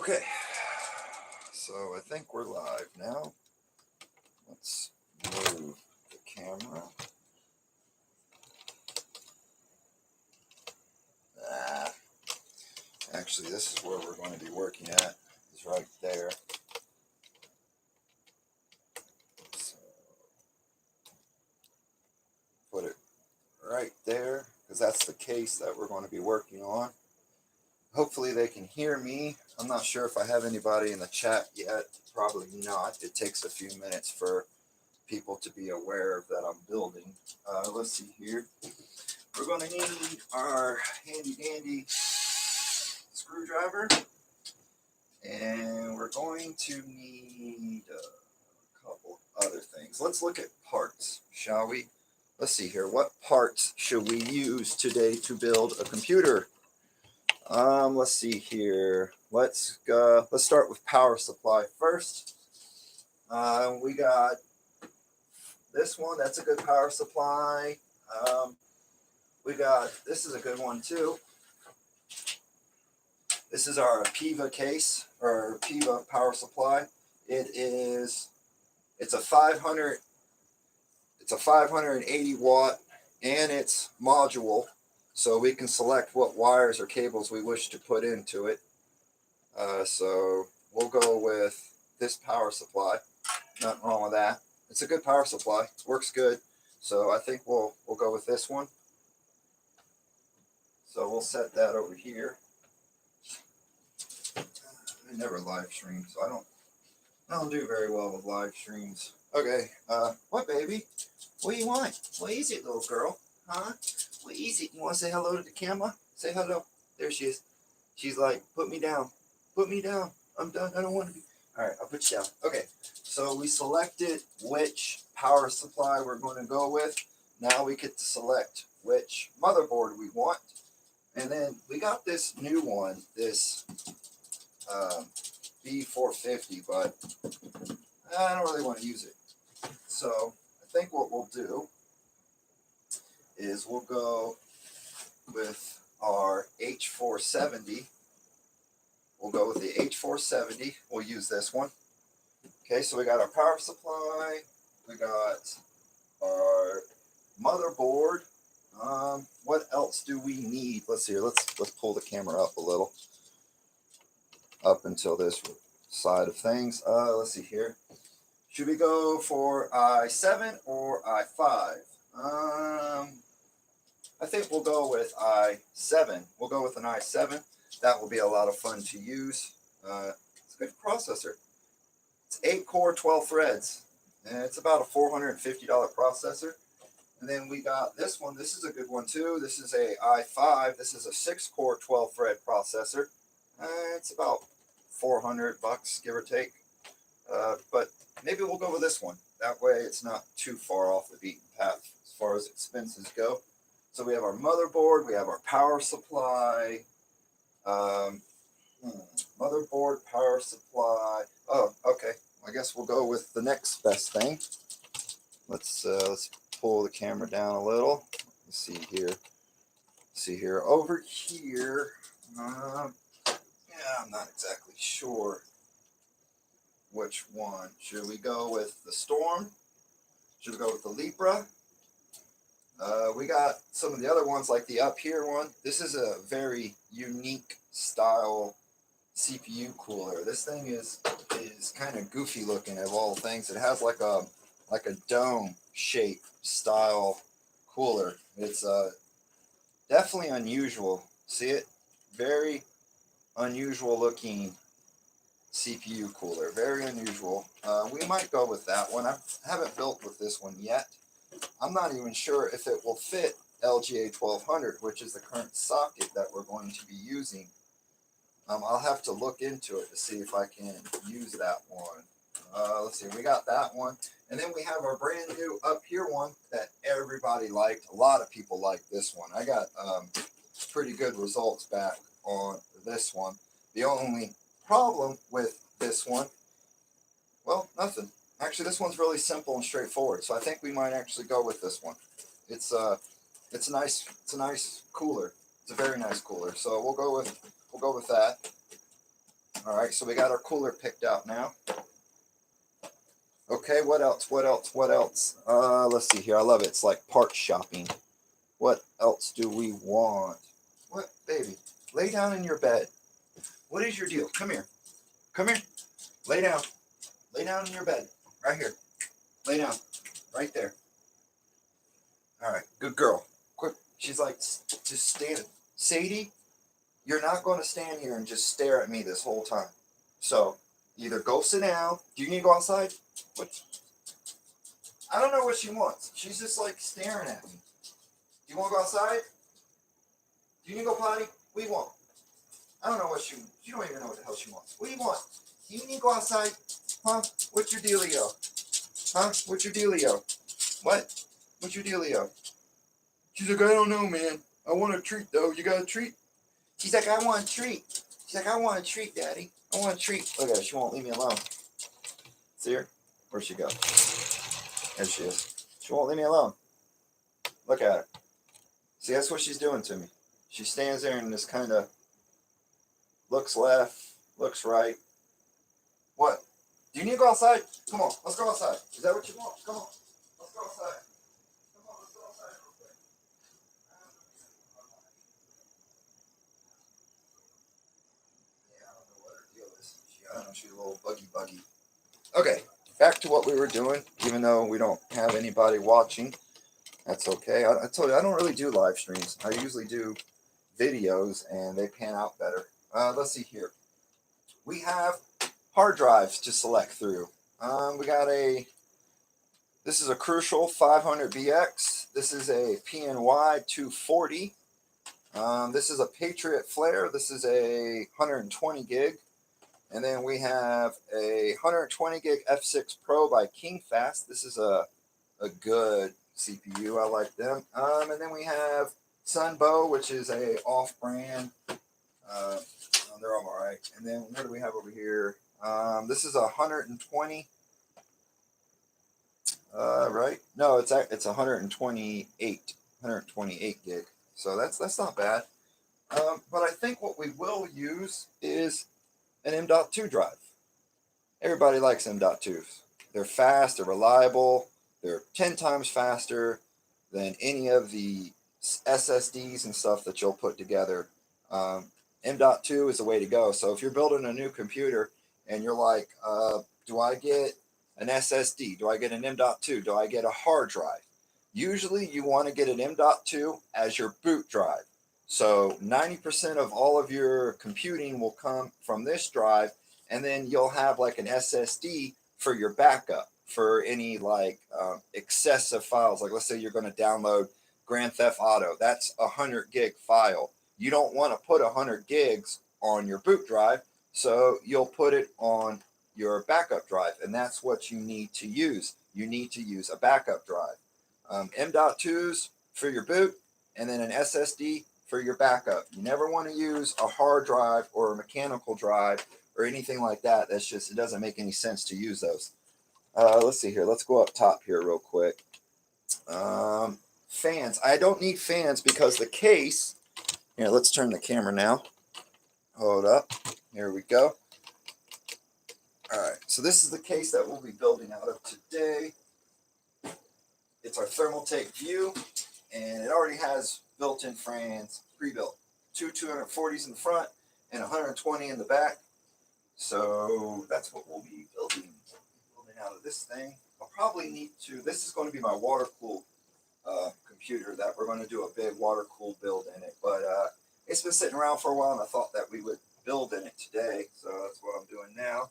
Okay, so I think we're live now. Let's move the camera. Ah, actually, this is where we're going to be working at. Is right there. So put it right there because that's the case that we're going to be working on. Hopefully they can hear me. I'm not sure if I have anybody in the chat yet. Probably not. It takes a few minutes for people to be aware of that I'm building. Let's see here. We're going to need our handy dandy screwdriver, and we're going to need a couple other things. Let's look at parts, shall we? Let's see here. What parts should we use today to build a computer? Let's see here. Let's start with power supply first. We got this one. That's a good power supply. We got this is a good one too. This is our PIVA case or PIVA power supply. It's a 580 watt, and it's module, so we can select what wires or cables we wish to put into it. So we'll go with this power supply. Nothing wrong with that. It's a good power supply. It works good. So I think we'll go with this one. So we'll set that over here. I never live stream, so I don't do very well with live streams. Okay, what baby? What do you want? What is it, little girl? Huh? What is it? You want to say hello to the camera? Say hello. There she is. She's like, put me down. Put me down. I'm done. I don't want to be. All right, I'll put you down. Okay, so we selected which power supply we're going to go with. Now we get to select which motherboard we want. And then we got this new one, this B450, but I don't really want to use it. So I think what we'll do is we'll go with our H470. We'll go with the H470. We'll use this one. Okay, so we got our power supply. We got our motherboard. What else do we need? Let's see here. Let's pull the camera up a little. Up until this side of things. Let's see here. Should we go for i7 or i5? I think we'll go with i7. We'll go with an i7. That will be a lot of fun to use. It's a good processor. It's 8-core, 12 threads. And it's about a $450 processor. And then we got this one. This is a good one too. This is a i5. This is a 6-core, 12-thread processor. It's about $400, give or take. But maybe we'll go with this one. That way it's not too far off the beaten path as far as expenses go. So we have our motherboard. We have our power supply. Motherboard, power supply. Oh, okay. I guess we'll go with the next best thing. Let's pull the camera down a little. Let's see here. See here. Over here. I'm not exactly sure which one. Should we go with the Storm? Should we go with the Libra? We got some of the other ones like the Up Here one. This is a very unique style CPU cooler. This thing is kind of goofy looking of all things. It has like a dome shape style cooler. It's definitely unusual. See it? Very unusual looking CPU cooler. Very unusual. We might go with that one. I haven't built with this one yet. I'm not even sure if it will fit LGA 1200, which is the current socket that we're going to be using. I'll have to look into it to see if I can use that one. Let's see, we got that one. And then we have our brand new Up Here one that everybody liked. A lot of people liked this one. I got pretty good results back on this one. The only problem with this one, well, nothing. Actually, this one's really simple and straightforward. So I think we might actually go with this one. It's a nice cooler. It's a very nice cooler. So we'll go with that. All right, so we got our cooler picked out now. Okay, what else? What else? What else? Let's see here. I love it. It's like part shopping. What else do we want? What, baby? Lay down in your bed. What is your deal? Come here. Come here. Lay down. Lay down in your bed. Right here. Lay down. Right there. All right. Good girl. Quick. She's like, just stand. Sadie, you're not going to stand here and just stare at me this whole time. So either go sit down. Do you need to go outside? What? I don't know what she wants. She's just like staring at me. Do you want to go outside? Do you need to go potty? What do you want? I don't know what you don't even know what the hell she wants. What do you want? Do you need to go outside? Huh? What's your dealio? Huh? What's your dealio? What? What's your dealio? She's like, I don't know, man. I want a treat, though. You got a treat? She's like, I want a treat. She's like, I want a treat, Daddy. I want a treat. Look at her. She won't leave me alone. See her? Where'd she go? There she is. She won't leave me alone. Look at her. See, that's what she's doing to me. She stands there and just kind of looks left, looks right. What? Do you need to go outside? Come on, let's go outside. Is that what you want? Come on, let's go outside. Come on, let's go outside real quick. Yeah, I don't know what her deal is. I don't know, she's a little buggy. Okay, back to what we were doing. Even though we don't have anybody watching, that's okay. I told you, I don't really do live streams. I usually do videos, and they pan out better. Let's see here. We have hard drives to select through. We got this is a Crucial 500BX. This is a PNY 240. This is a Patriot Flare. This is a 120 gig. And then we have a 120 gig F6 Pro by KingFast. This is a good CPU. I like them. And then we have Sunbow, which is a off-brand. They're all right. And then what do we have over here? This is a 120. Right? No, it's 128 gig. So that's not bad. But I think what we will use is an M.2 drive. Everybody likes M.2s. They're fast, they're reliable, they're 10 times faster than any of the SSDs and stuff that you'll put together. M.2 is the way to go. So if you're building a new computer and you're like, do I get an SSD? Do I get an M.2? Do I get a hard drive? Usually you want to get an M.2 as your boot drive. So 90% of all of your computing will come from this drive, and then you'll have like an SSD for your backup for any like excessive files. Like let's say you're going to download Grand Theft Auto. That's a 100 gig file. You don't want to put 100 gigs on your boot drive, so you'll put it on your backup drive, and that's what you need to use. You need to use a backup drive. M.2s for your boot, and then an SSD for your backup. You never want to use a hard drive or a mechanical drive or anything like that. That's just, it doesn't make any sense to use those. Let's see here. Let's go up top here real quick. Fans. I don't need fans because the case, here, let's turn the camera now. Hold up. Here we go. All right. So this is the case that we'll be building out of today. It's our Thermaltake View, and it already has built-in fans, pre-built. Two 240s in the front and 120 in the back. So that's what we'll be building out of this thing. I'll probably need to, this is going to be my water-cooled computer that we're going to do a big water-cooled build in it. But it's been sitting around for a while, and I thought that we would build in it today. So that's what I'm doing now.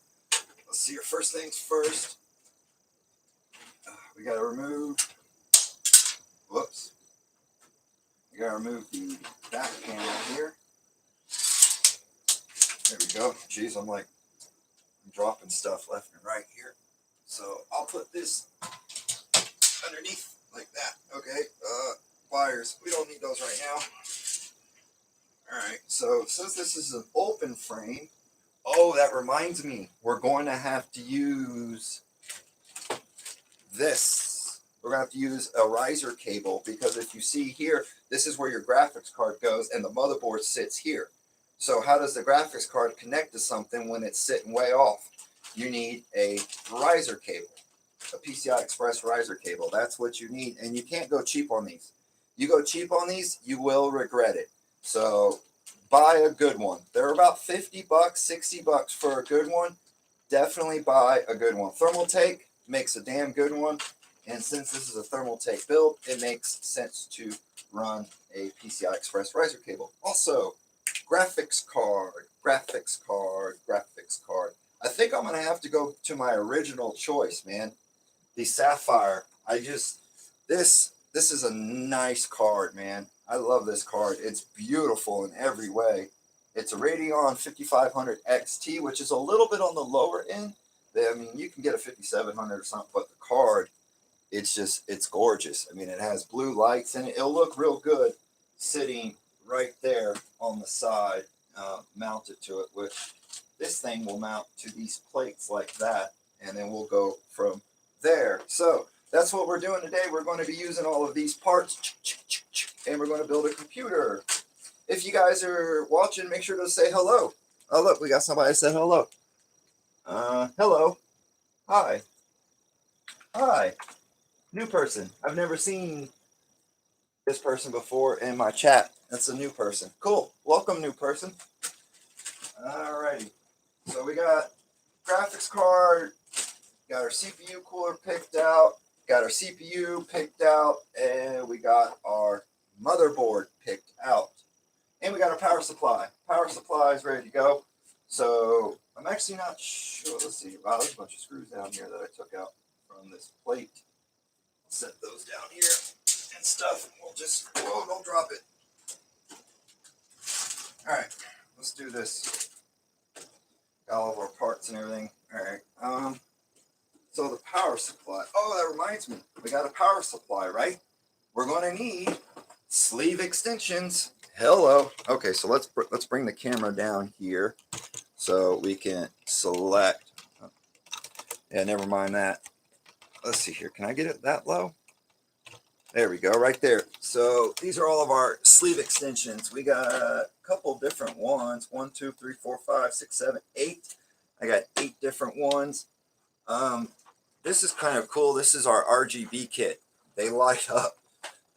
Let's see here. First things first. We got to remove, whoops. We got to remove the back panel here. There we go. Jeez, I'm dropping stuff left and right here. So I'll put this underneath like that. Okay. Wires. We don't need those right now. Alright, so since this is an open frame, oh, that reminds me, we're going to have to use this. We're going to have to use a riser cable, because if you see here, this is where your graphics card goes and the motherboard sits here. So how does the graphics card connect to something when it's sitting way off? You need a riser cable, a PCI Express riser cable. That's what you need, and you can't go cheap on these. You go cheap on these, you will regret it. So buy a good one. They're about 50 bucks, 60 bucks for a good one. Definitely buy a good one. Thermaltake makes a damn good one, and since this is a Thermaltake build, it makes sense to run a PCI Express riser cable. Also, graphics card, graphics card, graphics card. I think I'm gonna have to go to my original choice, man. The Sapphire. This is a nice card, man. I love this card. It's beautiful in every way. It's a Radeon 5500 XT, which is a little bit on the lower end. I mean, you can get a 5700 or something, but the card, it's gorgeous. I mean, it has blue lights in it. It'll look real good sitting right there on the side, mounted to it, which this thing will mount to these plates like that, and then we'll go from there. So that's what we're doing today. We're going to be using all of these parts, and we're going to build a computer. If you guys are watching, make sure to say hello. Oh, look, we got somebody that said hello. Hello. Hi. Hi. New person. I've never seen this person before in my chat. That's a new person. Cool. Welcome, new person. Alrighty. So we got graphics card, got our CPU cooler picked out, and we got our motherboard picked out. And we got our power supply. Power supply is ready to go. So I'm actually not sure. Let's see. Wow, there's a bunch of screws down here that I took out from this plate. Set those down here and stuff. We'll just, whoa, don't drop it. All right, let's do this. Got all of our parts and everything. All right. So the power supply. Oh, that reminds me. We got a power supply, right? We're going to need sleeve extensions. Hello. Okay, so let's bring the camera down here so we can select. Yeah, never mind that. Let's see here. Can I get it that low? There we go, right there. So these are all of our sleeve extensions. We got a couple different ones. 1, 2, 3, 4, 5, 6, 7, 8. I got 8 different ones. This is kind of cool. This is our RGB kit. They light up.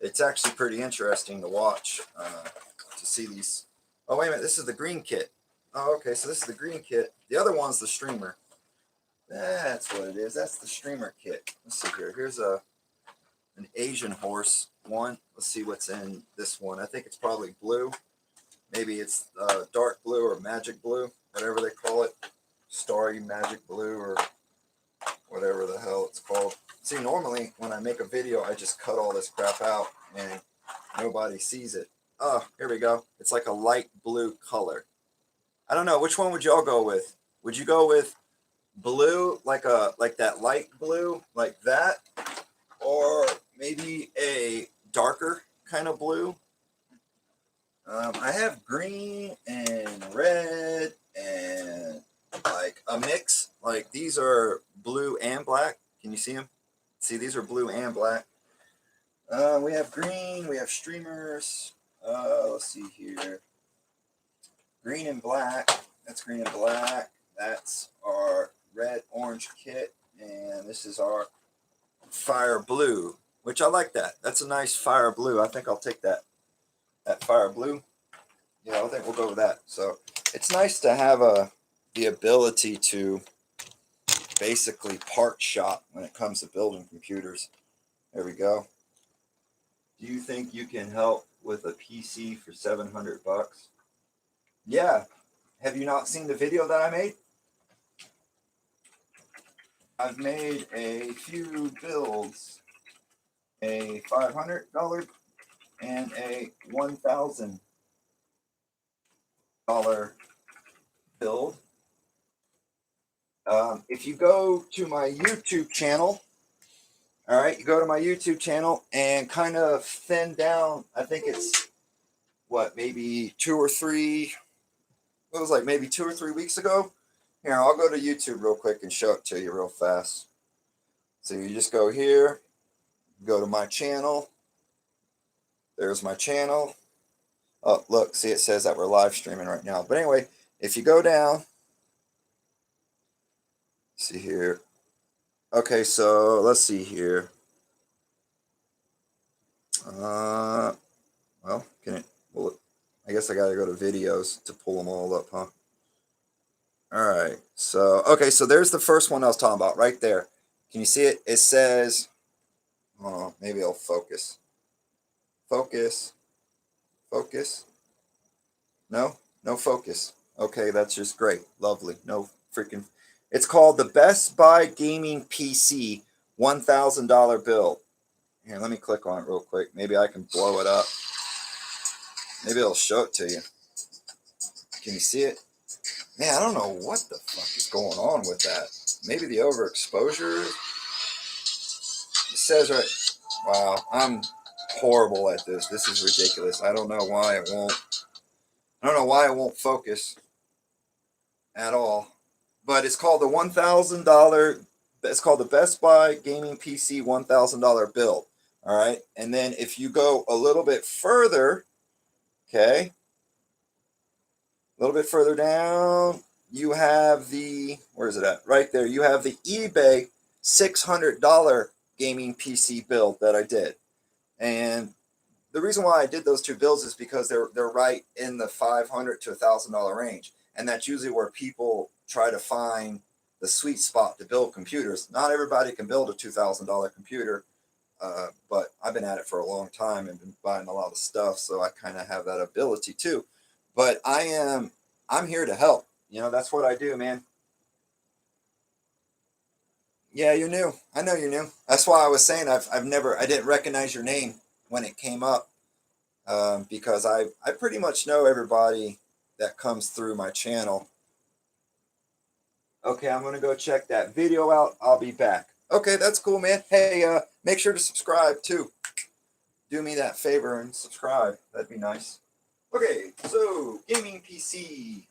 It's actually pretty interesting to watch, to see these. Oh, wait a minute. This is the green kit. Oh, okay. So this is the green kit. The other one's the streamer. That's what it is. That's the streamer kit. Let's see here. Here's an Asian horse one. Let's see what's in this one. I think it's probably blue. Maybe it's dark blue or magic blue, whatever they call it. Starry magic blue or whatever the hell it's called. See, normally when I make a video, I just cut all this crap out and nobody sees it. Oh, here we go. It's like a light blue color. I don't know. Which one would y'all go with? Would you go with blue, like that light blue, like that? Or maybe a darker kind of blue? I have green and red and like a mix. Like these are blue and black. Can you see them? See, these are blue and black. We have green. We have streamers. Let's see here. Green and black. That's green and black. That's our red orange kit. And this is our fire blue, which I like that. That's a nice fire blue. I think I'll take that fire blue. Yeah, I think we'll go with that. So it's nice to have the ability to basically part shop when it comes to building computers. There we go. Do you think you can help with a PC for 700 bucks? Yeah. Have you not seen the video that I made? I've made a few builds. A $500 and a $1,000 build. If you go to my YouTube channel, all right, you go to my YouTube channel and kind of thin down, I think it's, what, maybe 2 or 3, it was like maybe 2 or 3 weeks ago. Here, I'll go to YouTube real quick and show it to you real fast. So you just go here, go to my channel. There's my channel. Oh, look, see, it says that we're live streaming right now. But anyway, if you go down, see here. Okay, so let's see here. Well, can it? Well, I guess I gotta go to videos to pull them all up, huh? All right. So okay, so there's the first one I was talking about right there. Can you see it? It says, oh, maybe it'll focus. Focus. Focus. No, no focus. Okay, that's just great. Lovely. No freaking. It's called the Best Buy Gaming PC $1,000 build. Here, let me click on it real quick. Maybe I can blow it up. Maybe it'll show it to you. Can you see it? Man, I don't know what the fuck is going on with that. Maybe the overexposure. It says right. Wow, I'm horrible at this. This is ridiculous. I don't know why it won't. I don't know why it won't focus at all. But it's called the $1,000. It's called the Best Buy Gaming PC $1,000 build. All right, and then if you go a little bit further, okay, a little bit further down, you have the, where is it at? Right there. You have the eBay $600 gaming PC build that I did, and the reason why I did those two builds is because they're right in the $500 to $1,000 range, and that's usually where people try to find the sweet spot to build computers. Not everybody can build a $2,000 computer, but I've been at it for a long time and been buying a lot of stuff, so I kind of have that ability too. But I'm here to help. You know, that's what I do, man. Yeah, you're new. I know you're new. That's why I was saying I didn't recognize your name when it came up. Because I pretty much know everybody that comes through my channel. Okay, I'm gonna go check that video out. I'll be back. Okay, that's cool, man. Hey, make sure to subscribe too. Do me that favor and subscribe. That'd be nice. Okay, so gaming PC.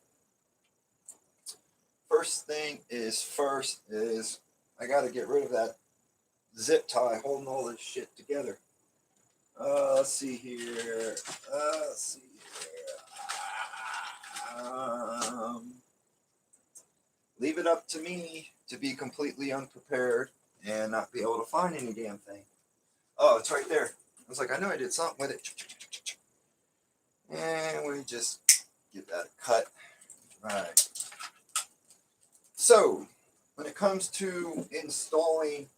First thing is first is I gotta get rid of that zip tie holding all this shit together. Let's see here. Let's see here. Leave it up to me to be completely unprepared and not be able to find any damn thing. Oh, it's right there. I was like, I know I did something with it. And we just get that cut. All right. So, when it comes to installing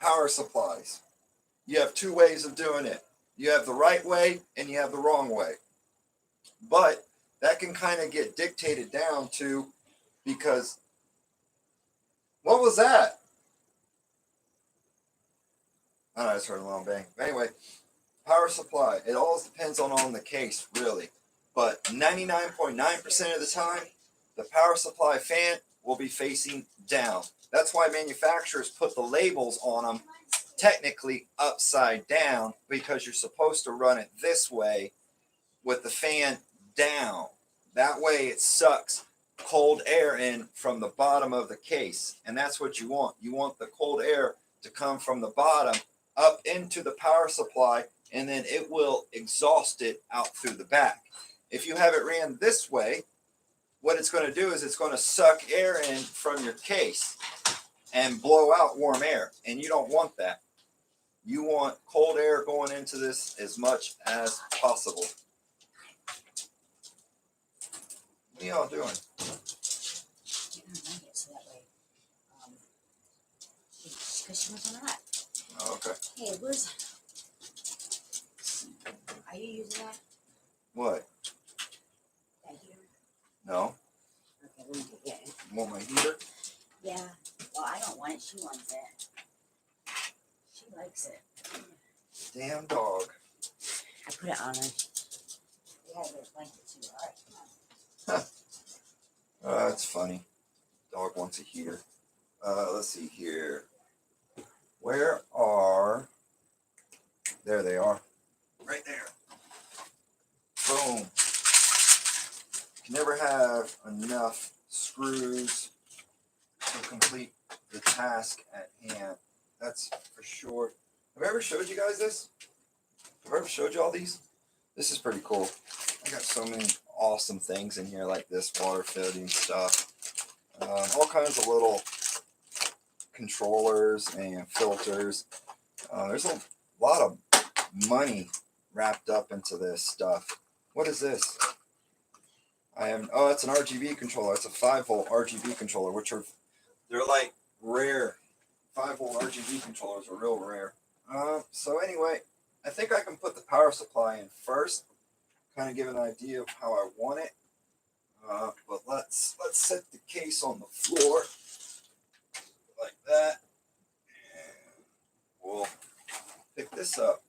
power supplies, you have two ways of doing it. You have the right way and you have the wrong way. But that can kind of get dictated down to, because what was that? I just heard a long bang. Anyway, power supply. It all depends on the case, really. But 99.9% of the time, the power supply fan will be facing down. That's why manufacturers put the labels on them technically upside down, because you're supposed to run it this way with the fan down. That way it sucks cold air in from the bottom of the case. And that's what you want. You want the cold air to come from the bottom up into the power supply, and then it will exhaust it out through the back. If you have it ran this way, what it's going to do is it's going to suck air in from your case and blow out warm air. And you don't want that. You want cold air going into this as much as possible. What are y'all doing? Because she was on that. Oh, okay. Hey, where's... Are you using that? What? That heater? No. Okay, we need to get it. You want my heater? Yeah. Well, I don't want it. She wants it. She likes it. Damn dog. I put it on her. We have a blanket too. All right, come on. Oh, that's funny. Dog wants a heater. Let's see here. Where are... There they are. Right there. Boom. You can never have enough screws to complete the task at hand. That's for sure. Have I ever showed you guys this? Have I ever showed you all these? This is pretty cool. I got so many awesome things in here like this water filtering stuff. All kinds of little controllers and filters. There's a lot of money wrapped up into this stuff. What is this? Oh, it's an RGB controller. It's a 5-volt RGB controller, which they're like rare. 5-volt RGB controllers are real rare. So anyway, I think I can put the power supply in first, kind of give an idea of how I want it. But let's set the case on the floor like that, and we'll pick this up.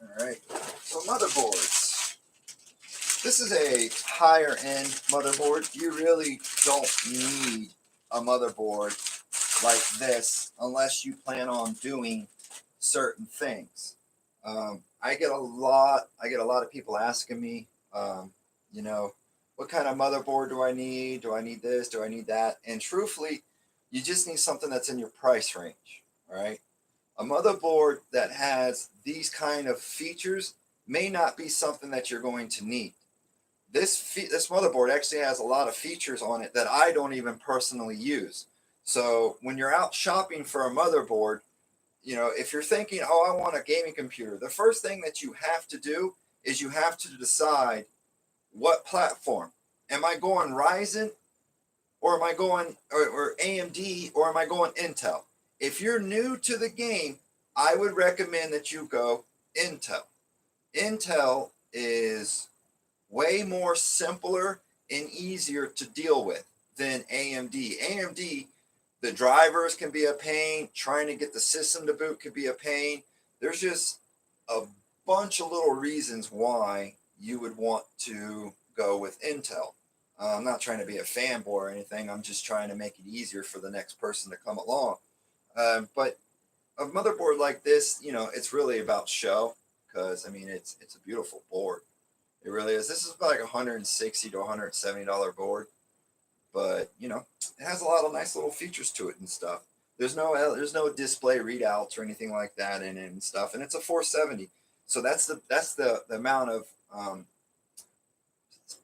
All right, so motherboards. This is a higher end motherboard. You really don't need a motherboard like this unless you plan on doing certain things. I get a lot of people asking me, you know, what kind of motherboard do I need? Do I need this? Do I need that? And truthfully, you just need something that's in your price range. All right. A motherboard that has these kind of features may not be something that you're going to need. This motherboard actually has a lot of features on it that I don't even personally use. So when you're out shopping for a motherboard, you know, if you're thinking, oh, I want a gaming computer, the first thing that you have to do is you have to decide what platform. Am I going Ryzen, or am I going or AMD, or am I going Intel? If you're new to the game, I would recommend that you go Intel. Intel is way more simpler and easier to deal with than AMD. AMD, the drivers can be a pain. Trying to get the system to boot could be a pain. There's just a bunch of little reasons why you would want to go with Intel. I'm not trying to be a fanboy or anything. I'm just trying to make it easier for the next person to come along. But a motherboard like this, you know, it's really about show, because I mean, it's a beautiful board. It really is. This is about like $160 to $170 board, but you know, it has a lot of nice little features to it and stuff. There's no display readouts or anything like that in it and stuff, and it's a 470. So that's the amount of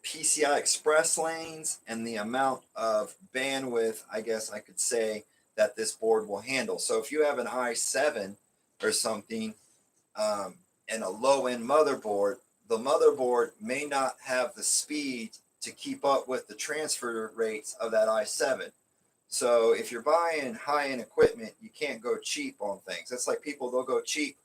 PCI Express lanes and the amount of bandwidth, I guess I could say, that this board will handle. So if you have an i7 or something, and a low-end motherboard, the motherboard may not have the speed to keep up with the transfer rates of that i7. So if you're buying high-end equipment, you can't go cheap on things. That's like people, they'll go cheap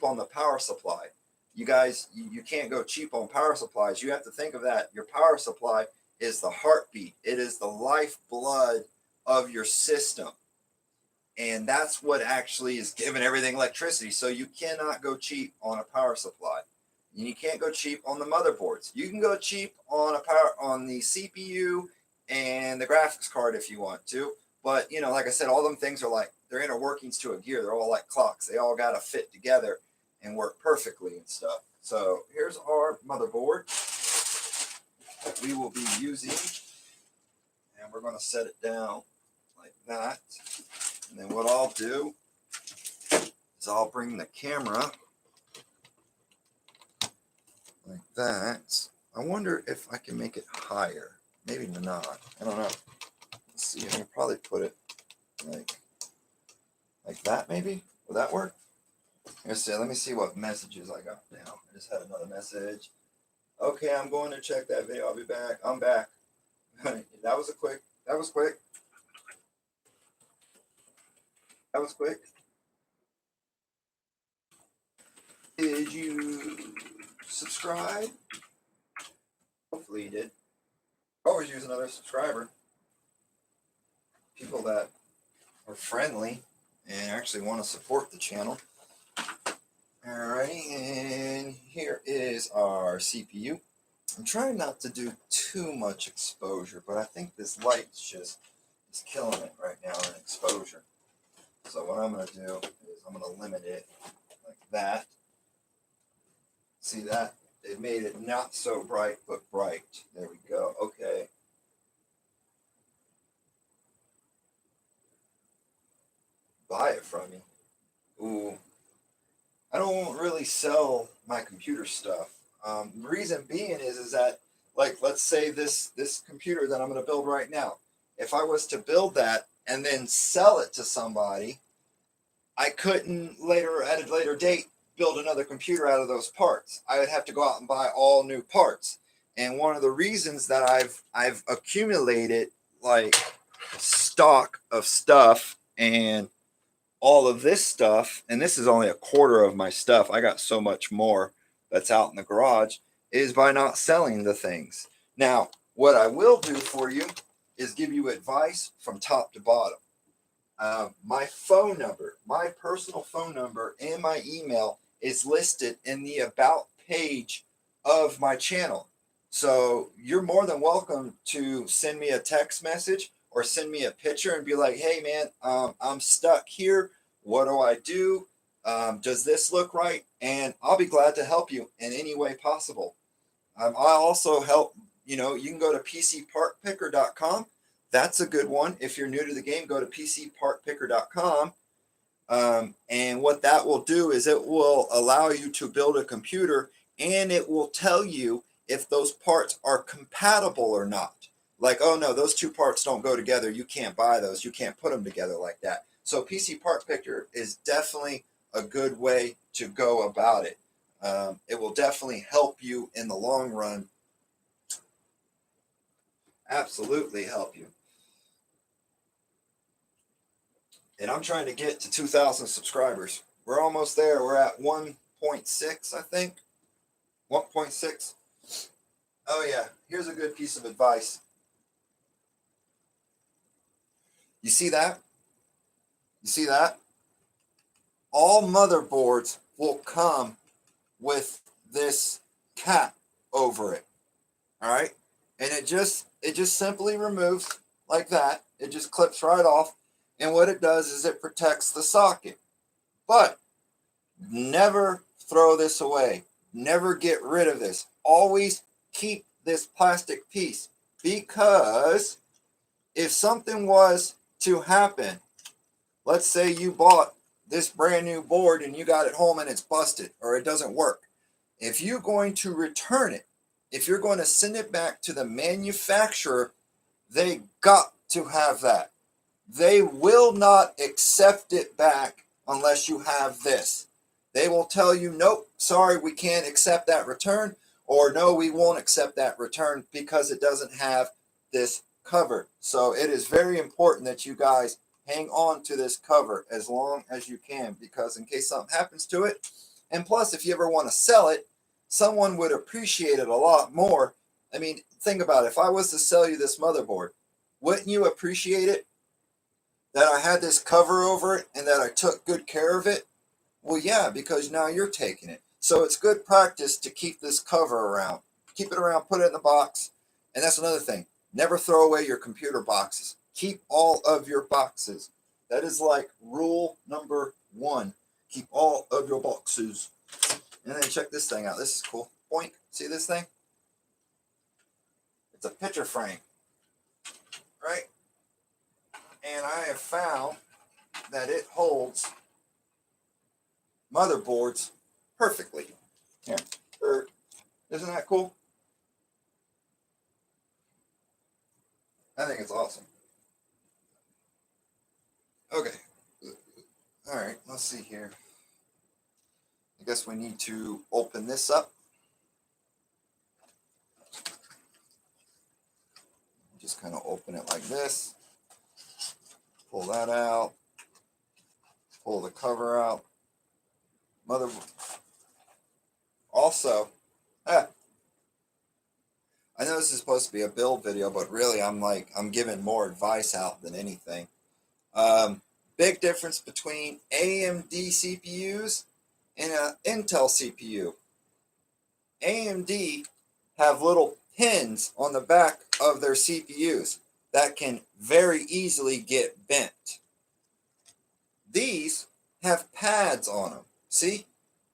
on the power supply. You guys, you can't go cheap on power supplies. You have to think of that. Your power supply is the heartbeat. It is the lifeblood of your system. And that's what actually is giving everything electricity. So you cannot go cheap on a power supply. And you can't go cheap on the motherboards. You can go cheap on the CPU and the graphics card if you want to. But you know, like I said, all them things are like, they're inner workings to a gear. They're all like clocks. They all gotta fit together and work perfectly and stuff. So here's our motherboard that we will be using. And we're gonna set it down like that. And then what I'll do is I'll bring the camera like that. I wonder if I can make it higher. Maybe not. I don't know. Let's see. I can probably put it like that maybe. Will that work? Let's see. Let me see what messages I got now. I just had another message. Okay, I'm going to check that video. I'll be back. I'm back. That was quick. That was quick. Did you subscribe? Hopefully you did. Always use another subscriber. People that are friendly and actually want to support the channel. Alrighty, and here is our CPU. I'm trying not to do too much exposure, but I think this light is killing it right now in exposure. So what I'm going to do is I'm going to limit it like that. See that? It made it not so bright, but bright. There we go. Okay. Buy it from me. Ooh. I don't really sell my computer stuff. The reason being is that, like, let's say this computer that I'm going to build right now. If I was to build that and then sell it to somebody, I couldn't later at a later date build another computer out of those parts. I would have to go out and buy all new parts. And one of the reasons that I've accumulated like stock of stuff and all of this stuff, and this is only a quarter of my stuff. I got so much more that's out in the garage, is by not selling the things. Now, what I will do for you is give you advice from top to bottom. My phone number, my personal phone number, and my email is listed in the About page of my channel. So you're more than welcome to send me a text message or send me a picture and be like, hey, man, I'm stuck here. What do I do? Does this look right? And I'll be glad to help you in any way possible. I also help, you can go to pcpartpicker.com. That's a good one. If you're new to the game, go to pcpartpicker.com. And what that will do is it will allow you to build a computer, and it will tell you if those parts are compatible or not. Like, oh no, those two parts don't go together. You can't buy those. You can't put them together like that. So PC Part Picker is definitely a good way to go about it. It will definitely help you in the long run. Absolutely help you. And I'm trying to get to 2,000 subscribers. We're almost there. We're at 1.6, I think. 1.6. Oh yeah, here's a good piece of advice. You see that? You see that? All motherboards will come with this cap over it. All right? And it just simply removes like that. It just clips right off. And what it does is it protects the socket. But never throw this away. Never get rid of this. Always keep this plastic piece, because if something was to happen, let's say you bought this brand new board and you got it home and it's busted or it doesn't work. If you're going to return it, if you're going to send it back to the manufacturer, they got to have that. They will not accept it back unless you have this. They will tell you, nope, sorry, we can't accept that return, or no, we won't accept that return because it doesn't have this cover. So it is very important that you guys hang on to this cover as long as you can, because in case something happens to it, and plus if you ever want to sell it, someone would appreciate it a lot more. I mean, think about it. If I was to sell you this motherboard, wouldn't you appreciate it that I had this cover over it and that I took good care of it? Well, yeah, because now you're taking it. So it's good practice to keep this cover around. Keep it around, put it in the box. And that's another thing. Never throw away your computer boxes. Keep all of your boxes. That is like rule number 1. Keep all of your boxes. And then check this thing out. This is cool. Boink. See this thing? It's a picture frame. Right? And I have found that it holds motherboards perfectly. Here. Isn't that cool? I think it's awesome. Okay. All right, let's see here. I guess we need to open this up. Just kind of open it like this. Pull that out. Pull the cover out. Also, I know this is supposed to be a build video, but really I'm giving more advice out than anything. Big difference between AMD CPUs and an Intel CPU. AMD have little pins on the back of their CPUs that can very easily get bent. These have pads on them. See?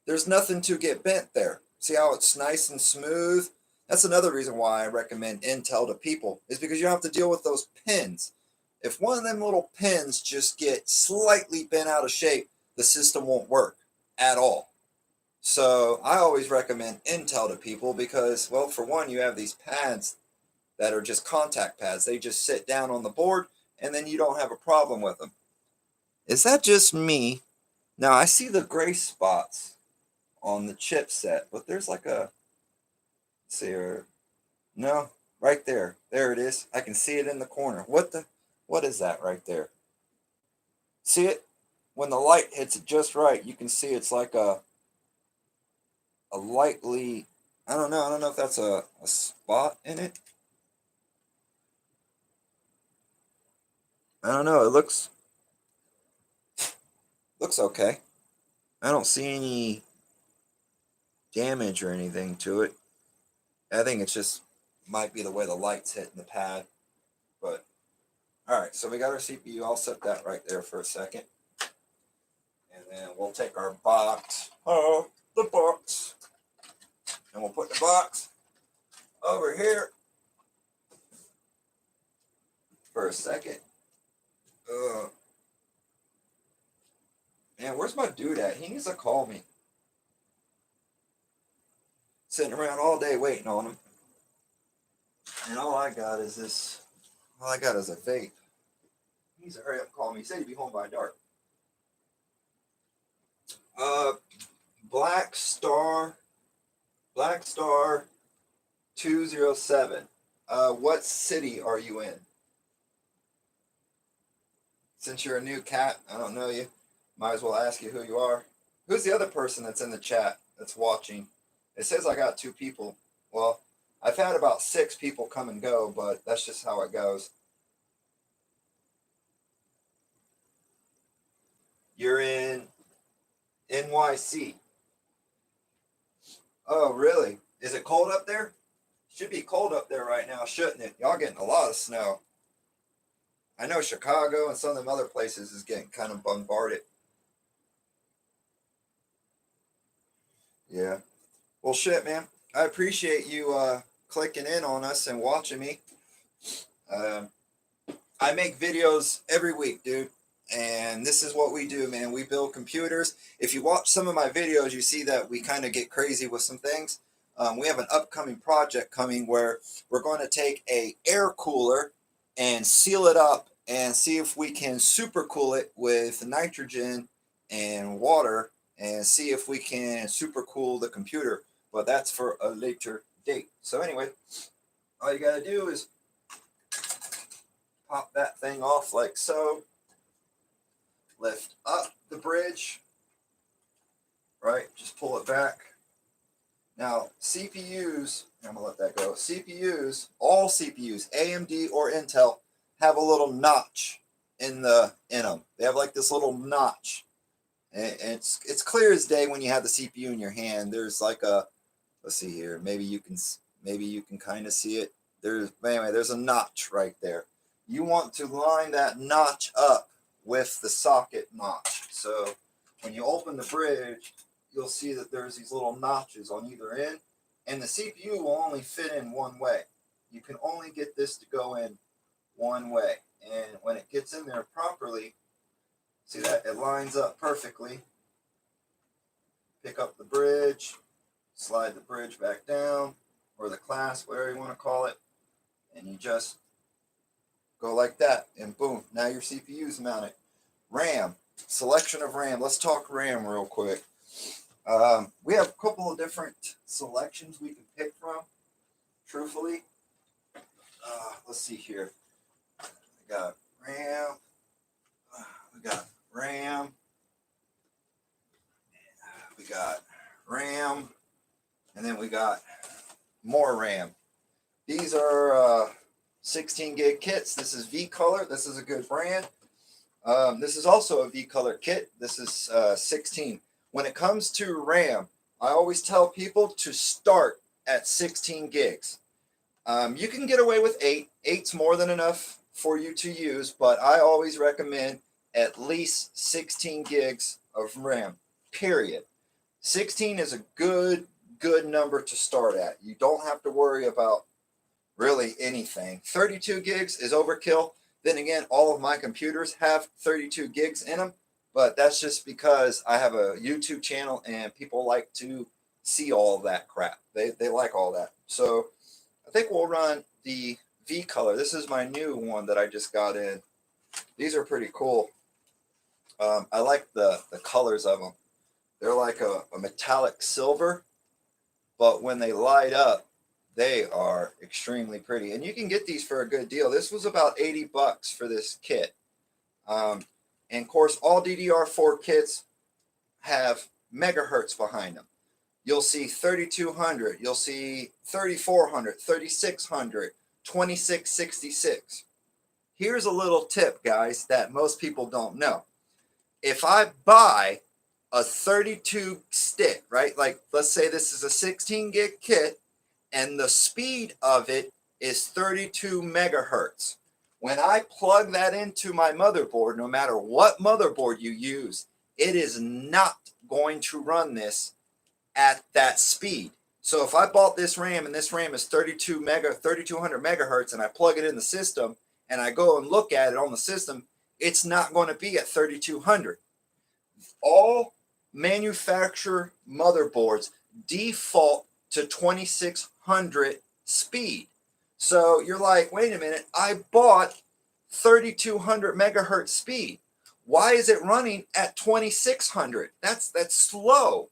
There's nothing to get bent there. See how it's nice and smooth? That's another reason why I recommend Intel to people, is because you don't have to deal with those pins. If one of them little pins just get slightly bent out of shape, the system won't work at all. So I always recommend Intel to people because, well, for one, you have these pads that are just contact pads. They just sit down on the board and then you don't have a problem with them. Is that just me? Now I see the gray spots on the chipset, but there's like a, let's see here. No, right there. There it is. I can see it in the corner. What is that right there? See it? When the light hits it just right, you can see it's like a lightly, I don't know. I don't know if that's a spot in it. I don't know. It looks okay. I don't see any damage or anything to it. I think it's just might be the way the light's hitting the pad. But all right, so we got our CPU. I'll set that right there for a second. And then we'll take our box. Oh, the box. And we'll put the box over here for a second. Man, where's my dude at? He needs to call me. Sitting around all day waiting on him. And all I got is this. All I got is a vape. He needs to hurry up and call me. He said he'd be home by dark. Uh, Black Star 207. What city are you in? Since you're a new cat, I don't know you. Might as well ask you who you are. Who's the other person that's in the chat that's watching? It says I got 2 people. Well, I've had about 6 people come and go, but that's just how it goes. You're in NYC. Oh, really? Is it cold up there? Should be cold up there right now, shouldn't it? Y'all getting a lot of snow. I know Chicago and some of them other places is getting kind of bombarded. Yeah. Well, shit, man. I appreciate you clicking in on us and watching me. I make videos every week, dude. And this is what we do, man. We build computers. If you watch some of my videos, you see that we kind of get crazy with some things. We have an upcoming project coming where we're going to take a air cooler and seal it up and see if we can supercool it with nitrogen and water and see if we can supercool the computer. But that's for a later date. So anyway, all you got to do is pop that thing off like so. Lift up the bridge, right? Just pull it back. Now, CPUs, I'm gonna let that go. CPUs, all CPUs, AMD or Intel, have a little notch in them. They have like this little notch, and it's clear as day when you have the CPU in your hand. There's like a, let's see here, maybe you can kind of see it. There's a notch right there. You want to line that notch up with the socket notch. So when you open the bridge, you'll see that there's these little notches on either end, and the CPU will only fit in one way. You can only get this to go in one way, and when it gets in there properly, see that it lines up perfectly. Pick up the bridge, slide the bridge back down, or the clasp, whatever you want to call it, and you just go like that, and boom, now your CPU's mounted. RAM, selection of RAM. Let's talk RAM real quick. We have a couple of different selections we can pick from, truthfully. Let's see here. We got RAM. We got RAM. We got RAM. And then we got more RAM. These are 16 gig kits. This is V-Color. This is a good brand. This is also a V-Color kit. This is 16. When it comes to RAM, I always tell people to start at 16 gigs. You can get away with 8. 8's more than enough for you to use, but I always recommend at least 16 gigs of RAM, period. 16 is a good number to start at. You don't have to worry about really anything. 32 gigs is overkill. Then again, all of my computers have 32 gigs in them, but that's just because I have a YouTube channel and people like to see all that crap. They like all that. So I think we'll run the V color. This is my new one that I just got in. These are pretty cool. I like the colors of them. They're like a metallic silver, but when they light up, they are extremely pretty. And you can get these for a good deal. This was about $80 for this kit. And of course, all DDR4 kits have megahertz behind them. You'll see 3200, you'll see 3400, 3600, 2666. Here's a little tip, guys, that most people don't know. If I buy a 32 stick, right? Like, let's say this is a 16 gig kit and the speed of it is 32 megahertz. When I plug that into my motherboard, no matter what motherboard you use, it is not going to run this at that speed. So if I bought this RAM and this RAM is 3200 megahertz and I plug it in the system and I go and look at it on the system, it's not going to be at 3200. All manufacturer motherboards default to 2600 speed. So you're like, wait a minute, I bought 3200 megahertz speed. Why is it running at 2600? That's slow.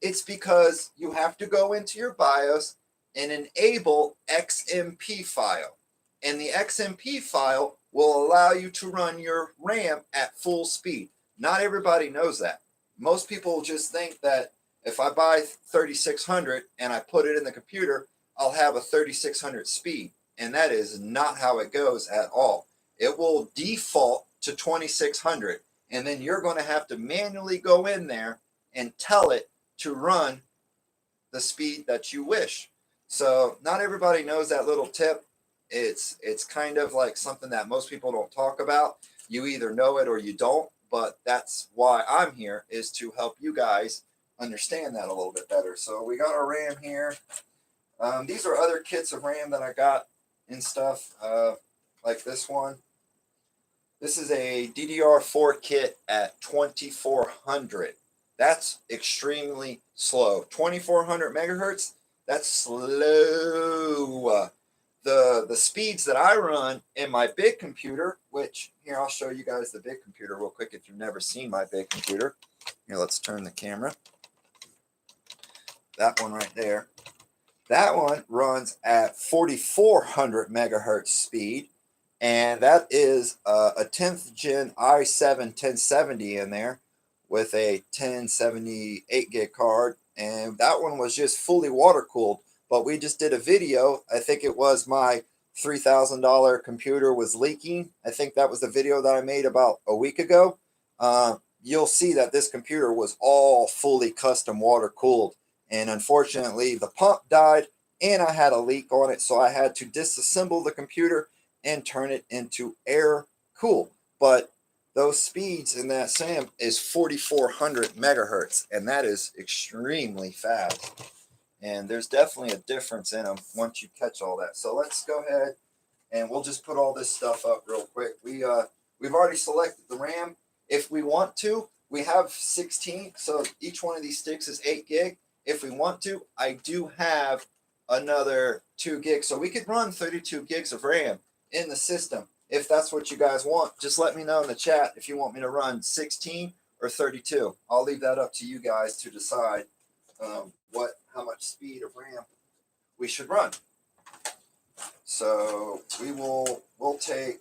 It's because you have to go into your BIOS and enable XMP file. And the XMP file will allow you to run your RAM at full speed. Not everybody knows that. Most people just think that if I buy 3600 and I put it in the computer, I'll have a 3600 speed. And that is not how it goes at all. It will default to 2600. And then you're going to have to manually go in there and tell it to run the speed that you wish. So not everybody knows that little tip. It's kind of like something that most people don't talk about. You either know it or you don't, but that's why I'm here, is to help you guys understand that a little bit better. So we got our RAM here. These are other kits of RAM that I got and stuff, like this one. This is a DDR4 kit at 2400. That's extremely slow. 2400 megahertz, that's slow. The speeds that I run in my big computer, which here I'll show you guys the big computer real quick if you've never seen my big computer. Here, let's turn the camera. That one right there. That one runs at 4400 megahertz speed, and that is a 10th gen i7 1070 in there with a 1078 gig card, and that one was just fully water cooled. But we just did a video. I think it was my $3,000 computer was leaking. I think that was the video that I made about a week ago. You'll see that this computer was all fully custom water cooled. And unfortunately, the pump died and I had a leak on it. So I had to disassemble the computer and turn it into air cool. But those speeds in that SAM is 4400 megahertz. And that is extremely fast. And there's definitely a difference in them once you catch all that. So let's go ahead and we'll just put all this stuff up real quick. We've already selected the RAM. If we want to, we have 16. So each one of these sticks is 8 gig. If we want to, I do have another 2 gigs. So we could run 32 gigs of RAM in the system. If that's what you guys want, just let me know in the chat if you want me to run 16 or 32. I'll leave that up to you guys to decide how much speed of RAM we should run. So we'll take,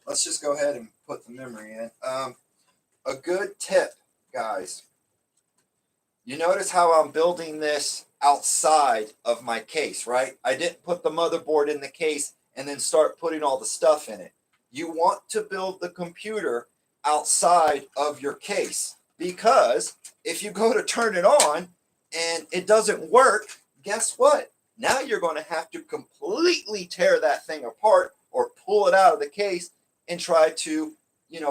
let's just go ahead and put the memory in. A good tip, guys. You notice how I'm building this outside of my case, right? I didn't put the motherboard in the case and then start putting all the stuff in it. You want to build the computer outside of your case, because if you go to turn it on and it doesn't work, guess what? Now you're going to have to completely tear that thing apart or pull it out of the case and try to,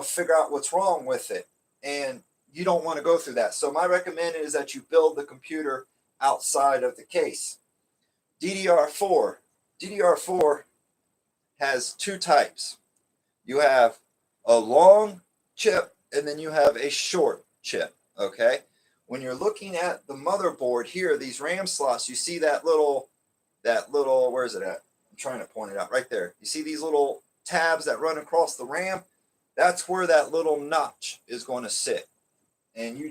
figure out what's wrong with it. And you don't want to go through that. So my recommendation is that you build the computer outside of the case. DDR4. DDR4 has 2 types. You have a long chip and then you have a short chip, okay? When you're looking at the motherboard here, these RAM slots, you see that little, where is it at? I'm trying to point it out right there. You see these little tabs that run across the RAM? That's where that little notch is going to sit. And you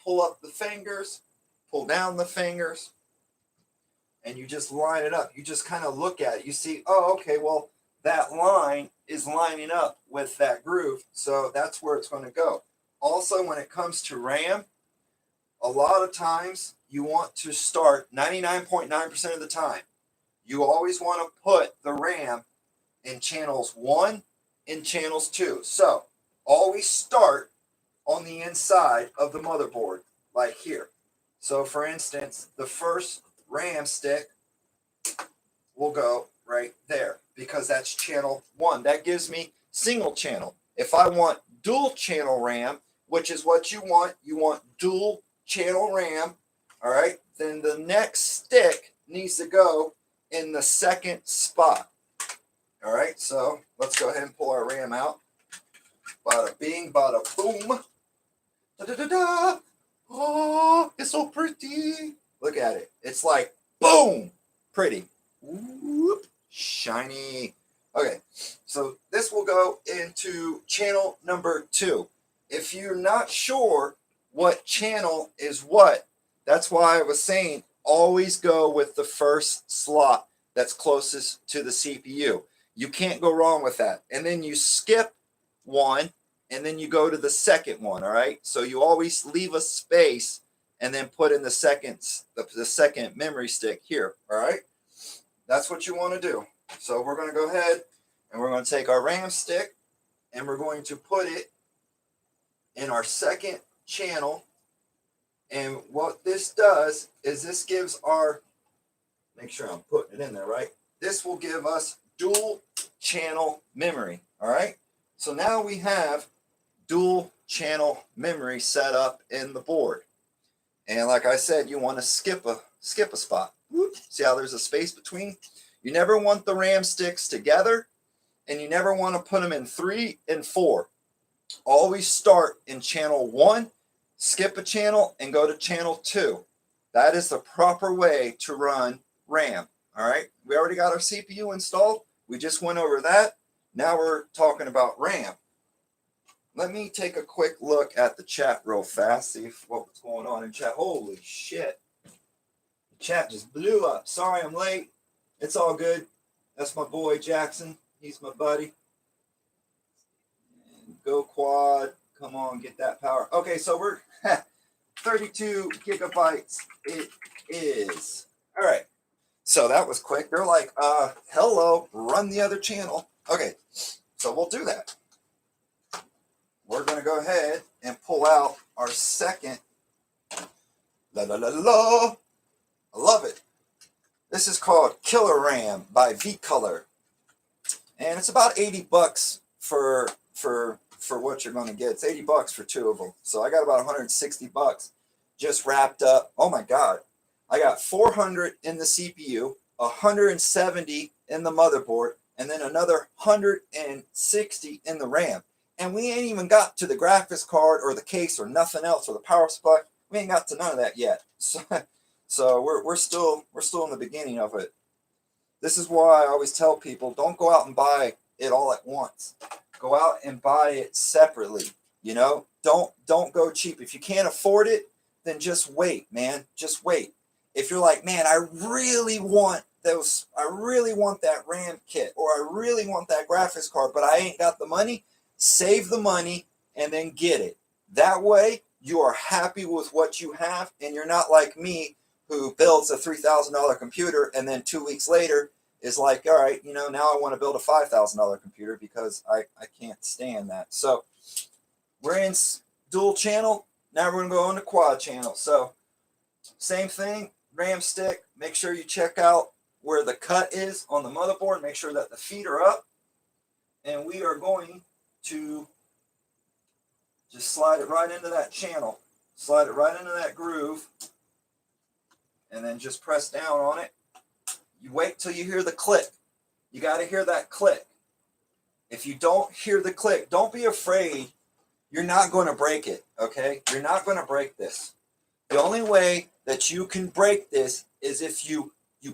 pull up the fingers, pull down the fingers, and you just line it up. You just kind of look at it. You see, oh, okay, well, that line is lining up with that groove, so that's where it's going to go. Also, when it comes to RAM, a lot of times you want to start 99.9% of the time. You always want to put the RAM in channels 1 and channels 2. So always start on the inside of the motherboard, like here. So for instance, the first RAM stick will go right there because that's channel 1. That gives me single channel. If I want dual channel RAM, which is what you want dual channel RAM, all right, then the next stick needs to go in the second spot. All right, so let's go ahead and pull our RAM out. Bada bing, bada boom. Da da da da. Oh, it's so pretty. Look at it. It's like boom, pretty. Whoop, shiny. Okay, so this will go into channel number 2. If you're not sure what channel is what, that's why I was saying always go with the first slot that's closest to the CPU. You can't go wrong with that. And then you skip one, and then you go to the second one, all right? So you always leave a space and then put in the second memory stick here, all right? That's what you want to do. So we're going to go ahead and we're going to take our RAM stick and we're going to put it in our second channel. And what this does is this gives our, make sure I'm putting it in there, right? This will give us dual channel memory, all right? So now we have dual channel memory set up in the board. And like I said, you want to skip a spot. Whoop. See how there's a space between? You never want the RAM sticks together, and you never want to put them in 3 and 4. Always start in channel 1, skip a channel, and go to channel 2. That is the proper way to run RAM. All right, we already got our CPU installed. We just went over that. Now we're talking about RAM. Let me take a quick look at the chat real fast, see what's going on in chat. Holy shit. The chat just blew up. Sorry I'm late. It's all good. That's my boy Jackson. He's my buddy. And go quad. Come on, get that power. Okay, so we're 32 gigabytes. It is. All right. So that was quick. They're like, hello, run the other channel. Okay, so we'll do that. We're going to go ahead and pull out our second. La la la la. I love it. This is called Killer RAM by V-Color. And it's about 80 bucks for what you're going to get. It's 80 bucks for 2 of them. So I got about 160 bucks just wrapped up. Oh my God. I got 400 in the CPU, 170 in the motherboard, and then another 160 in the RAM. And we ain't even got to the graphics card or the case or nothing else or the power supply. We ain't got to none of that yet. So we're still in the beginning of it. This is why I always tell people, don't go out and buy it all at once. Go out and buy it separately. You know, don't go cheap. If you can't afford it, then just wait, man. Just wait. If you're like, man, I really want that RAM kit, or I really want that graphics card, but I ain't got the money, save the money and then get it. That way you are happy with what you have, and you're not like me who builds a $3,000 computer and then 2 weeks later is like, all right, you know, now I want to build a $5,000 computer because I can't stand that. So we're in dual channel. Now we're going to go into quad channel. So same thing, RAM stick. Make sure you check out where the cut is on the motherboard. Make sure that the feet are up. And we are going to just slide it right into that channel. Slide it right into that groove. And then just press down on it. You wait till you hear the click. You got to hear that click. If you don't hear the click, don't be afraid you're not going to break it, okay? You're not going to break this. The only way that you can break this is if you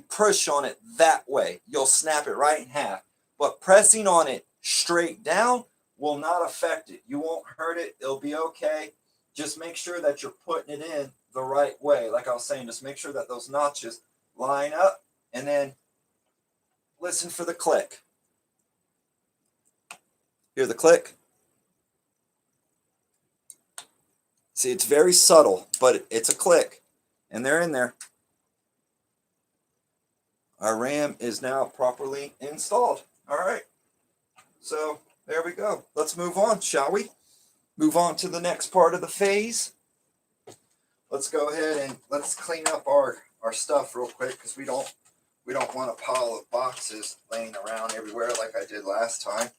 push on it that way. You'll snap it right in half. But pressing on it straight down will not affect it. You won't hurt it. It'll be okay. Just make sure that you're putting it in the right way. Like I was saying, just make sure that those notches line up, and then listen for the click. Hear the click? See, it's very subtle, but it's a click, and they're in there. Our RAM is now properly installed. All right, so there we go. Let's move on, shall we? Move on to the next part of the phase. Let's go ahead and let's clean up our stuff real quick, because we don't want a pile of boxes laying around everywhere like I did last time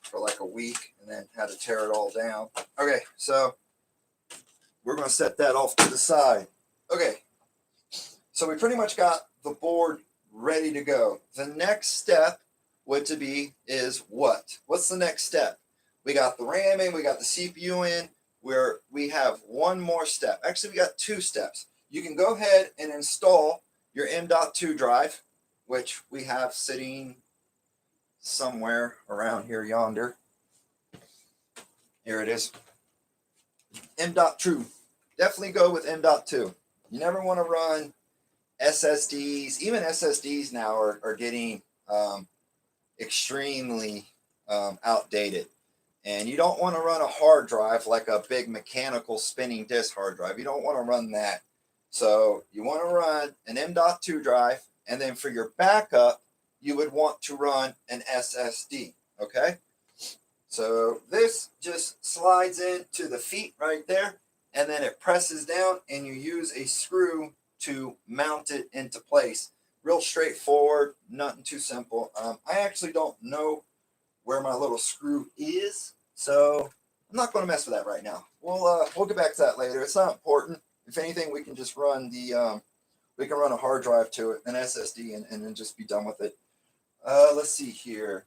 for like a week and then had to tear it all down. Okay, so we're going to set that off to the side. Okay, so we pretty much got the board ready to go. The next step is what? What's the next step? We got the RAM in, we got the CPU in, where we have one more step. Actually, we got two steps. You can go ahead and install your M.2 drive, which we have sitting somewhere around here yonder. Here it is. M.2. Definitely go with M.2. You never want to run SSDs. Even SSDs now are getting extremely outdated. And you don't want to run a hard drive like a big mechanical spinning disk hard drive. You don't want to run that. So you want to run an M.2 drive, and then for your backup, you would want to run an SSD. Okay? So this just slides into the feet right there, and then it presses down, and you use a screw to mount it into place. Real straightforward, nothing too simple. I actually don't know where my little screw is, so I'm not going to mess with that right now. We'll get back to that later. It's not important. If anything, we can just run we can run a hard drive to it, an SSD, and then just be done with it. Let's see here.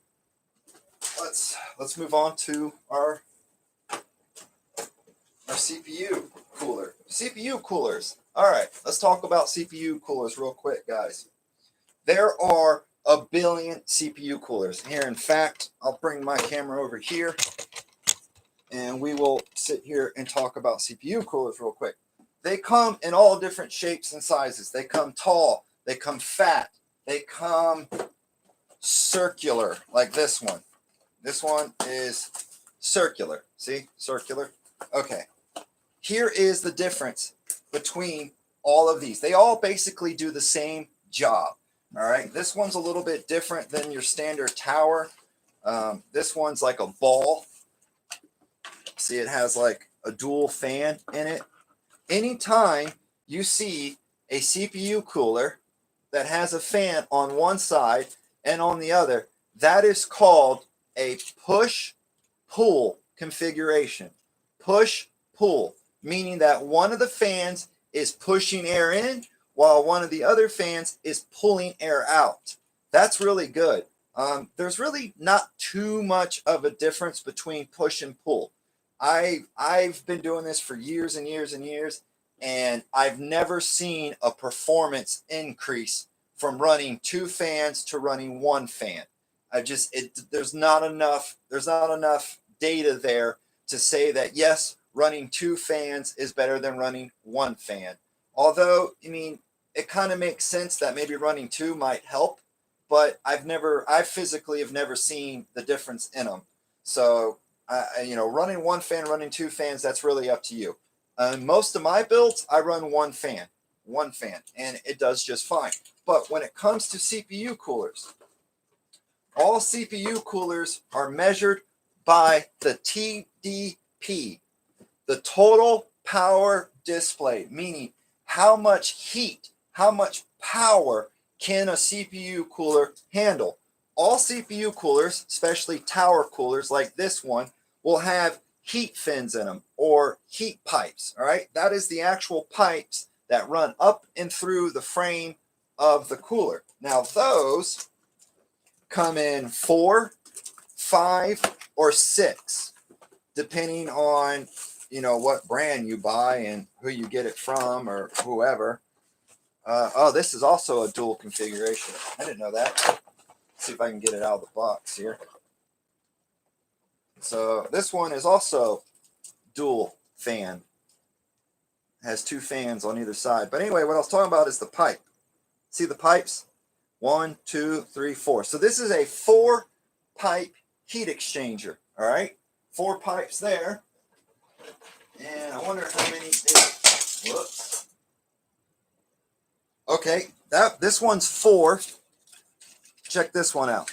Let's move on to our CPU cooler. CPU coolers. All right, let's talk about CPU coolers real quick, guys. There are a billion CPU coolers here. In fact, I'll bring my camera over here, and we will sit here and talk about CPU coolers real quick. They come in all different shapes and sizes. They come tall, they come fat, they come circular, like this one. This one is circular. See? Circular. Okay. Here is the difference between all of these. They all basically do the same job. All right. This one's a little bit different than your standard tower. This one's like a ball. See, it has like a dual fan in it. Anytime you see a CPU cooler that has a fan on one side and on the other, that is called a push-pull configuration. Push-pull, meaning that one of the fans is pushing air in while one of the other fans is pulling air out. That's really good. There's really not too much of a difference between push and pull. I've been doing this for years and years and years, and I've never seen a performance increase from running two fans to running one fan. There's not enough data there to say that yes, running two fans is better than running one fan. Although, I mean, it kind of makes sense that maybe running two might help, but I physically have never seen the difference in them. So, running one fan, running two fans, that's really up to you. Most of my builds, I run one fan, and it does just fine. But when it comes to CPU coolers, all CPU coolers are measured by the TDP, the total power display, meaning how much heat, how much power can a CPU cooler handle. All CPU coolers, especially tower coolers like this one, will have heat fins in them or heat pipes. All right, that is the actual pipes that run up and through the frame of the cooler. Now those come in 4, 5, or 6. depending on, what brand you buy and who you get it from or whoever. Oh, this is also a dual configuration. I didn't know that. Let's see if I can get it out of the box here. So this one is also dual fan. Has two fans on either side. But anyway, what I was talking about is the pipe. See the pipes? 1, 2, 3, 4. So this is a 4-pipe heat exchanger. All right, 4 pipes there. And I wonder how many. Whoops. Okay, this one's 4. Check this one out.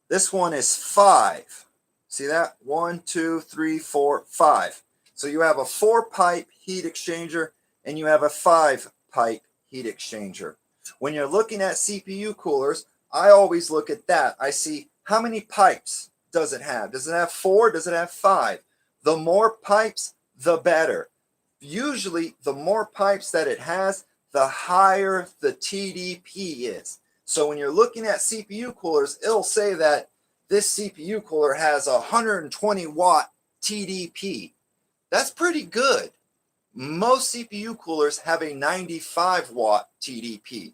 This one is 5. See that? 1, 2, 3, 4, 5. So you have a 4-pipe heat exchanger and you have a 5-pipe heat exchanger. When you're looking at CPU coolers, I always look at that. I see how many pipes does it have? Does it have 4? Does it have 5? The more pipes, the better. Usually, the more pipes that it has, the higher the TDP is. So when you're looking at CPU coolers, it'll say that this CPU cooler has a 120 watt TDP. That's pretty good. Most CPU coolers have a 95 watt TDP.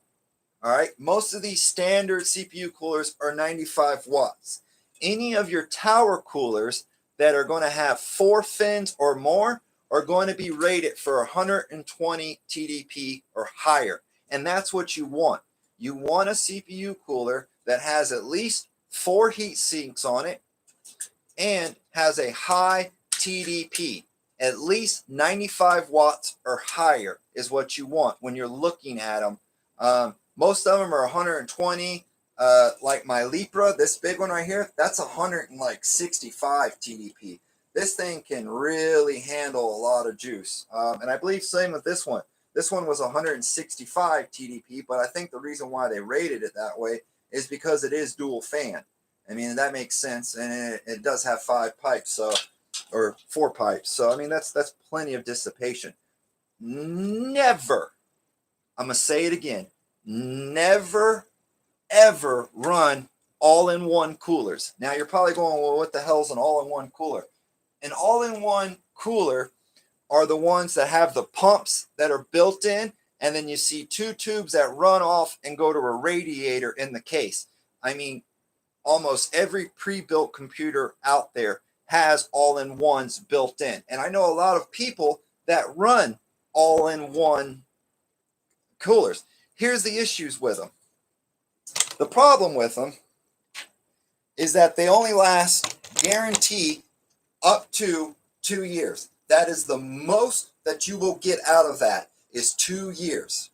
All right, most of these standard CPU coolers are 95 watts. Any of your tower coolers that are going to have 4 fins or more are going to be rated for 120 TDP or higher. And that's what you want. You want a CPU cooler that has at least 4 heat sinks on it and has a high TDP. At least 95 watts or higher is what you want when you're looking at them. Most of them are 120. Like my Libra, this big one right here, that's 165 TDP. This thing can really handle a lot of juice. And I believe same with this one. This one was 165 TDP, but I think the reason why they rated it that way is because it is dual fan. I mean, that makes sense, and it does have 5 pipes, or 4 pipes. So I mean, that's plenty of dissipation. Never, I'm gonna say it again, never ever run all-in-one coolers. Now you're probably going, well, what the hell's an all-in-one cooler? An all-in-one cooler are the ones that have the pumps that are built in, and then you see 2 tubes that run off and go to a radiator in the case. I mean, almost every pre-built computer out there has all-in-ones built in. And I know a lot of people that run all-in-one coolers. Here's the issues with them. The problem with them is that they only last guaranteed up to 2 years. That is the most that you will get out of that is 2 years.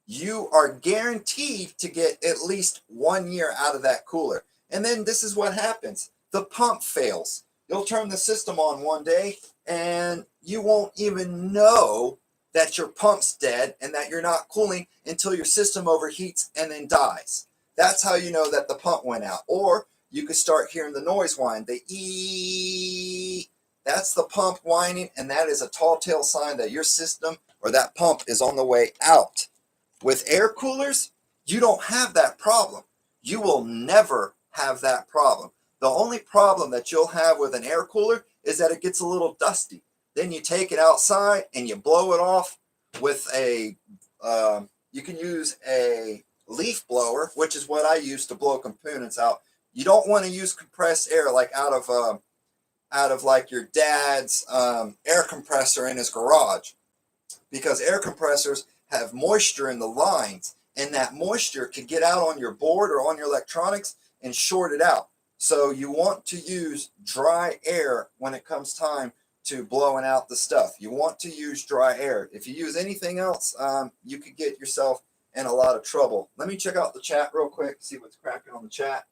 You are guaranteed to get at least 1 year out of that cooler. And then this is what happens. The pump fails. You'll turn the system on one day and you won't even know that your pump's dead and that you're not cooling until your system overheats and then dies. That's how you know that the pump went out. Or you could start hearing the noise whine, the ee. That's the pump whining, and that is a tall tale sign that your system or that pump is on the way out. With air coolers, you don't have that problem. You will never have that problem. The only problem that you'll have with an air cooler is that it gets a little dusty. Then you take it outside and you blow it off with you can use a leaf blower, which is what I use to blow components out. You don't want to use compressed air like out of like your dad's air compressor in his garage, because air compressors have moisture in the lines, and that moisture could get out on your board or on your electronics and short it out. So you want to use dry air when it comes time to blowing out the stuff. You want to use dry air. If you use anything else, you could get yourself in a lot of trouble. Let me check out the chat real quick, see what's cracking on the chat.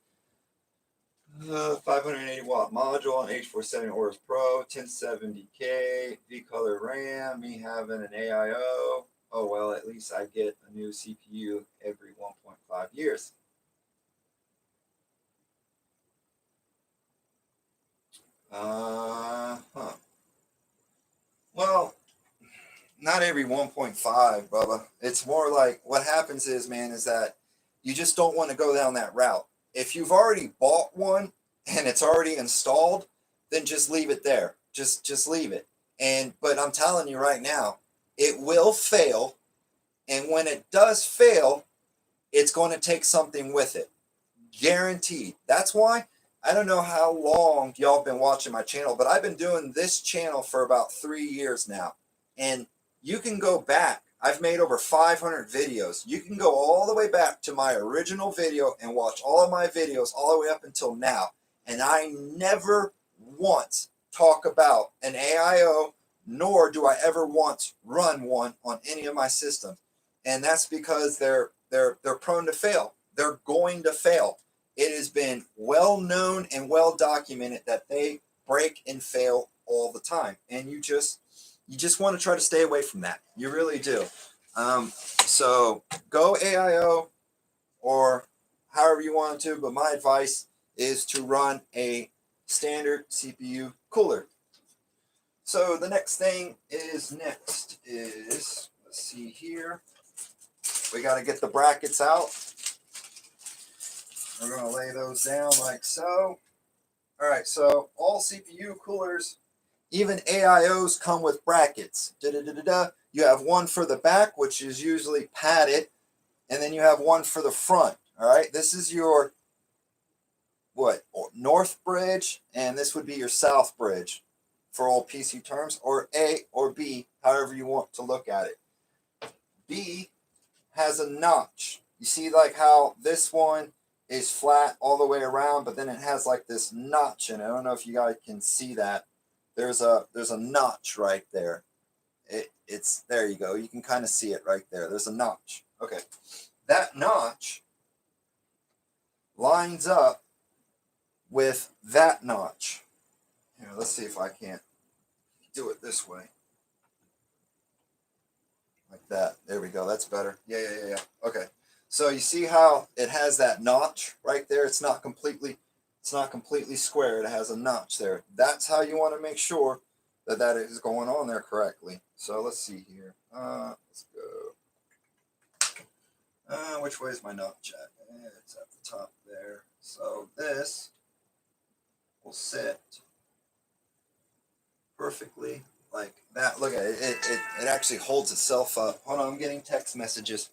580 watt module on H470 Aorus Pro, 1070K, V-color RAM, me having an AIO. Oh, well, at least I get a new CPU every 1.5 years. Well, not every 1.5, Bubba. It's more like what happens is, man, is that you just don't want to go down that route. If you've already bought one and it's already installed, then just leave it there. Just leave it. But I'm telling you right now, it will fail. And when it does fail, it's going to take something with it. Guaranteed. That's why I don't know how long y'all been watching my channel, but I've been doing this channel for about 3 years now. And you can go back. I've made over 500 videos. You can go all the way back to my original video and watch all of my videos all the way up until now. And I never once talk about an AIO, nor do I ever once run one on any of my systems. And that's because they're prone to fail. They're going to fail. It has been well known and well documented that they break and fail all the time. And you just want to try to stay away from that. You really do. So go AIO or however you want to, but my advice is to run a standard CPU cooler. So the next thing is let's see here. We got to get the brackets out. We're going to lay those down like so. All right, so all CPU coolers, even AIOs, come with brackets. You have one for the back, which is usually padded, and then you have one for the front. All right, this is your north bridge, and this would be your south bridge for all PC terms, or A or B, however you want to look at it. B has a notch. You see like how this one is flat all the way around, but then it has like this notch in it. I don't know if you guys can see that. There's a notch right there. It's there you go. You can kind of see it right there. There's a notch. Okay. That notch lines up with that notch. Here, let's see if I can't do it this way. Like that. There we go. That's better. Yeah. Okay. So you see how it has that notch right there? It's not completely square. It has a notch there. That's how you want to make sure that is going on there correctly. So let's see here. Let's go. Which way is my notch at? It's at the top there. So this will sit perfectly like that. Look at it. It actually holds itself up. Hold on, I'm getting text messages.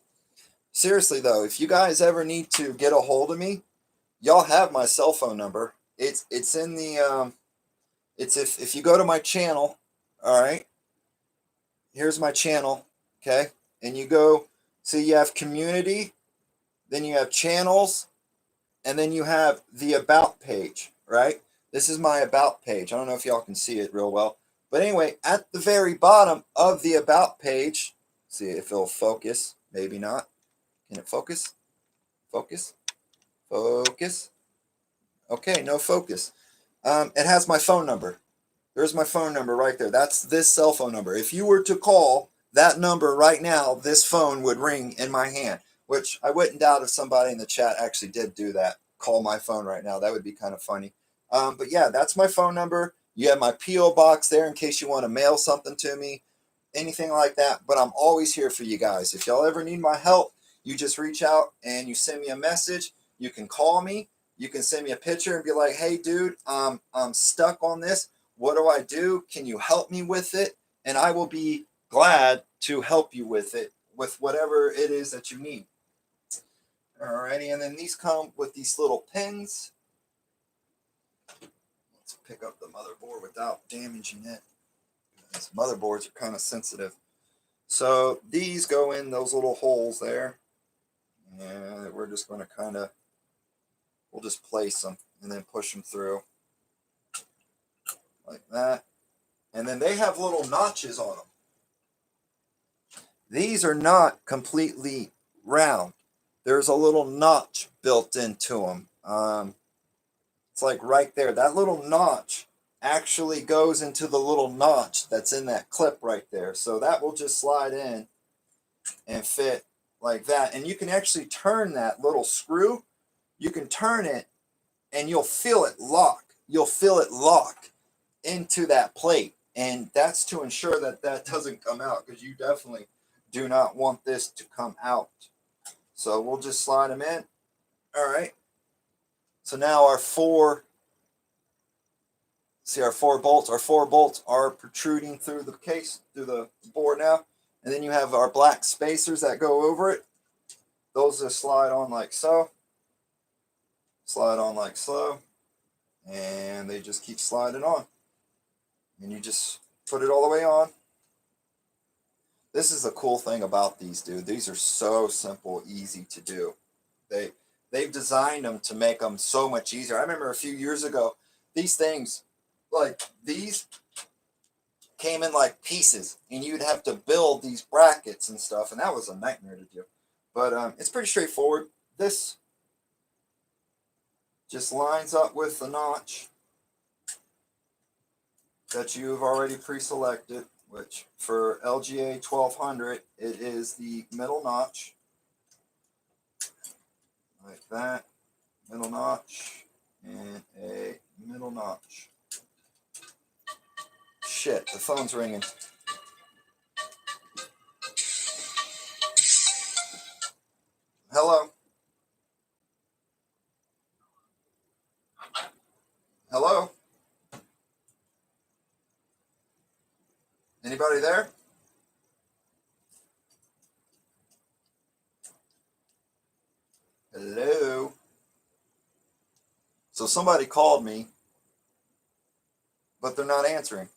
Seriously though, if you guys ever need to get a hold of me, y'all have my cell phone number. It's in the it's if you go to my channel, all right. Here's my channel, okay? And you go, so you have community, then you have channels, and then you have the about page, right? This is my about page. I don't know if y'all can see it real well. But anyway, at the very bottom of the about page, see if it'll focus, maybe not. Can it focus? Focus? Focus? Okay, no focus. It has my phone number. There's my phone number right there. That's this cell phone number. If you were to call that number right now, this phone would ring in my hand, which I wouldn't doubt if somebody in the chat actually did do that. Call my phone right now. That would be kind of funny. But yeah, that's my phone number. You have my P.O. box there in case you want to mail something to me, anything like that. But I'm always here for you guys. If y'all ever need my help, you just reach out and you send me a message. You can call me. You can send me a picture and be like, hey, dude, I'm stuck on this. What do I do? Can you help me with it? And I will be glad to help you with it, with whatever it is that you need. Alrighty, and then these come with these little pins. Let's pick up the motherboard without damaging it. These motherboards are kind of sensitive. So these go in those little holes there. And we're just going to we'll just place them and then push them through. Like that. And then they have little notches on them. These are not completely round. There's a little notch built into them. It's like right there. That little notch actually goes into the little notch that's in that clip right there. So that will just slide in and fit like that. And you can actually turn that little screw. You can turn it and you'll feel it lock. You'll feel it lock into that plate. And that's to ensure that that doesn't come out, because you definitely do not want this to come out. So we'll just slide them in. All right. So now our 4 See our 4 bolts? Our 4 bolts are protruding through the case, through the board now. And then you have our black spacers that go over it. Those just slide on like so. Slide on like so. And they just keep sliding on. And you just put it all the way on. This is the cool thing about these, dude. These are so simple, easy to do. They've designed them to make them so much easier. I remember a few years ago, these things, like these, came in like pieces, and you'd have to build these brackets and stuff, and that was a nightmare to do. But it's pretty straightforward. This just lines up with the notch that you've already pre-selected, which for LGA 1200, it is the middle notch, like that, middle notch, and a middle notch. Shit, the phone's ringing. Hello? Hello? Anybody there? Hello? So somebody called me, but they're not answering.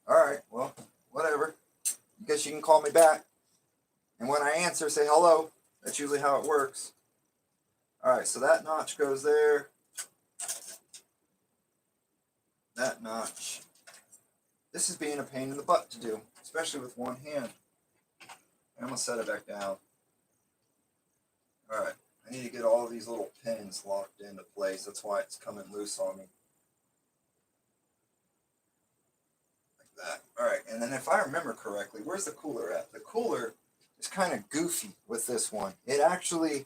All right, well, whatever. I guess you can call me back. And when I answer, say hello. That's usually how it works. All right, so that notch goes there. That notch. This is being a pain in the butt to do, especially with one hand. I'm going to set it back down. All right, I need to get all of these little pins locked into place. That's why it's coming loose on me. Like that. All right, and then if I remember correctly, where's the cooler at? The cooler is kind of goofy with this one. It actually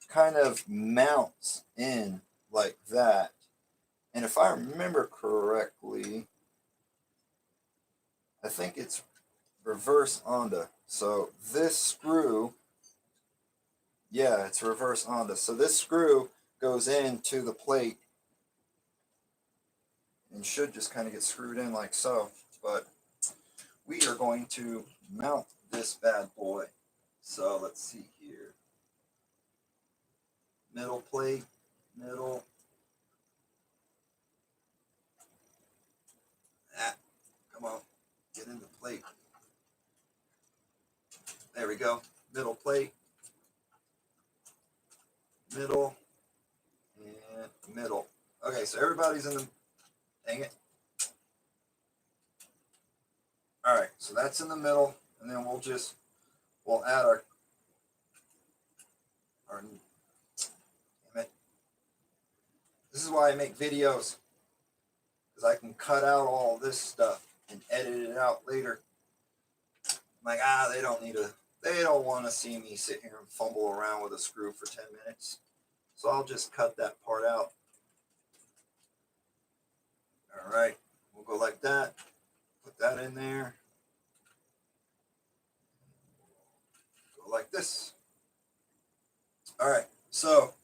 kind of mounts in like that. And if I remember correctly, I think it's reverse onto. So this screw, yeah, it's reverse onto. So this screw goes into the plate and should just kind of get screwed in like so. But we are going to mount this bad boy. So let's see here. Middle plate, middle. Come on, get in the plate. There we go. Middle plate, middle, and middle. Okay, so everybody's in the, dang it. All right, so that's in the middle, and then we'll add our damn it. This is why I make videos, because I can cut out all this stuff and edit it out later. I'm like, they don't want to see me sit here and fumble around with a screw for 10 minutes. So I'll just cut that part out. All right, we'll go like that. Put that in there. Go like this. All right, so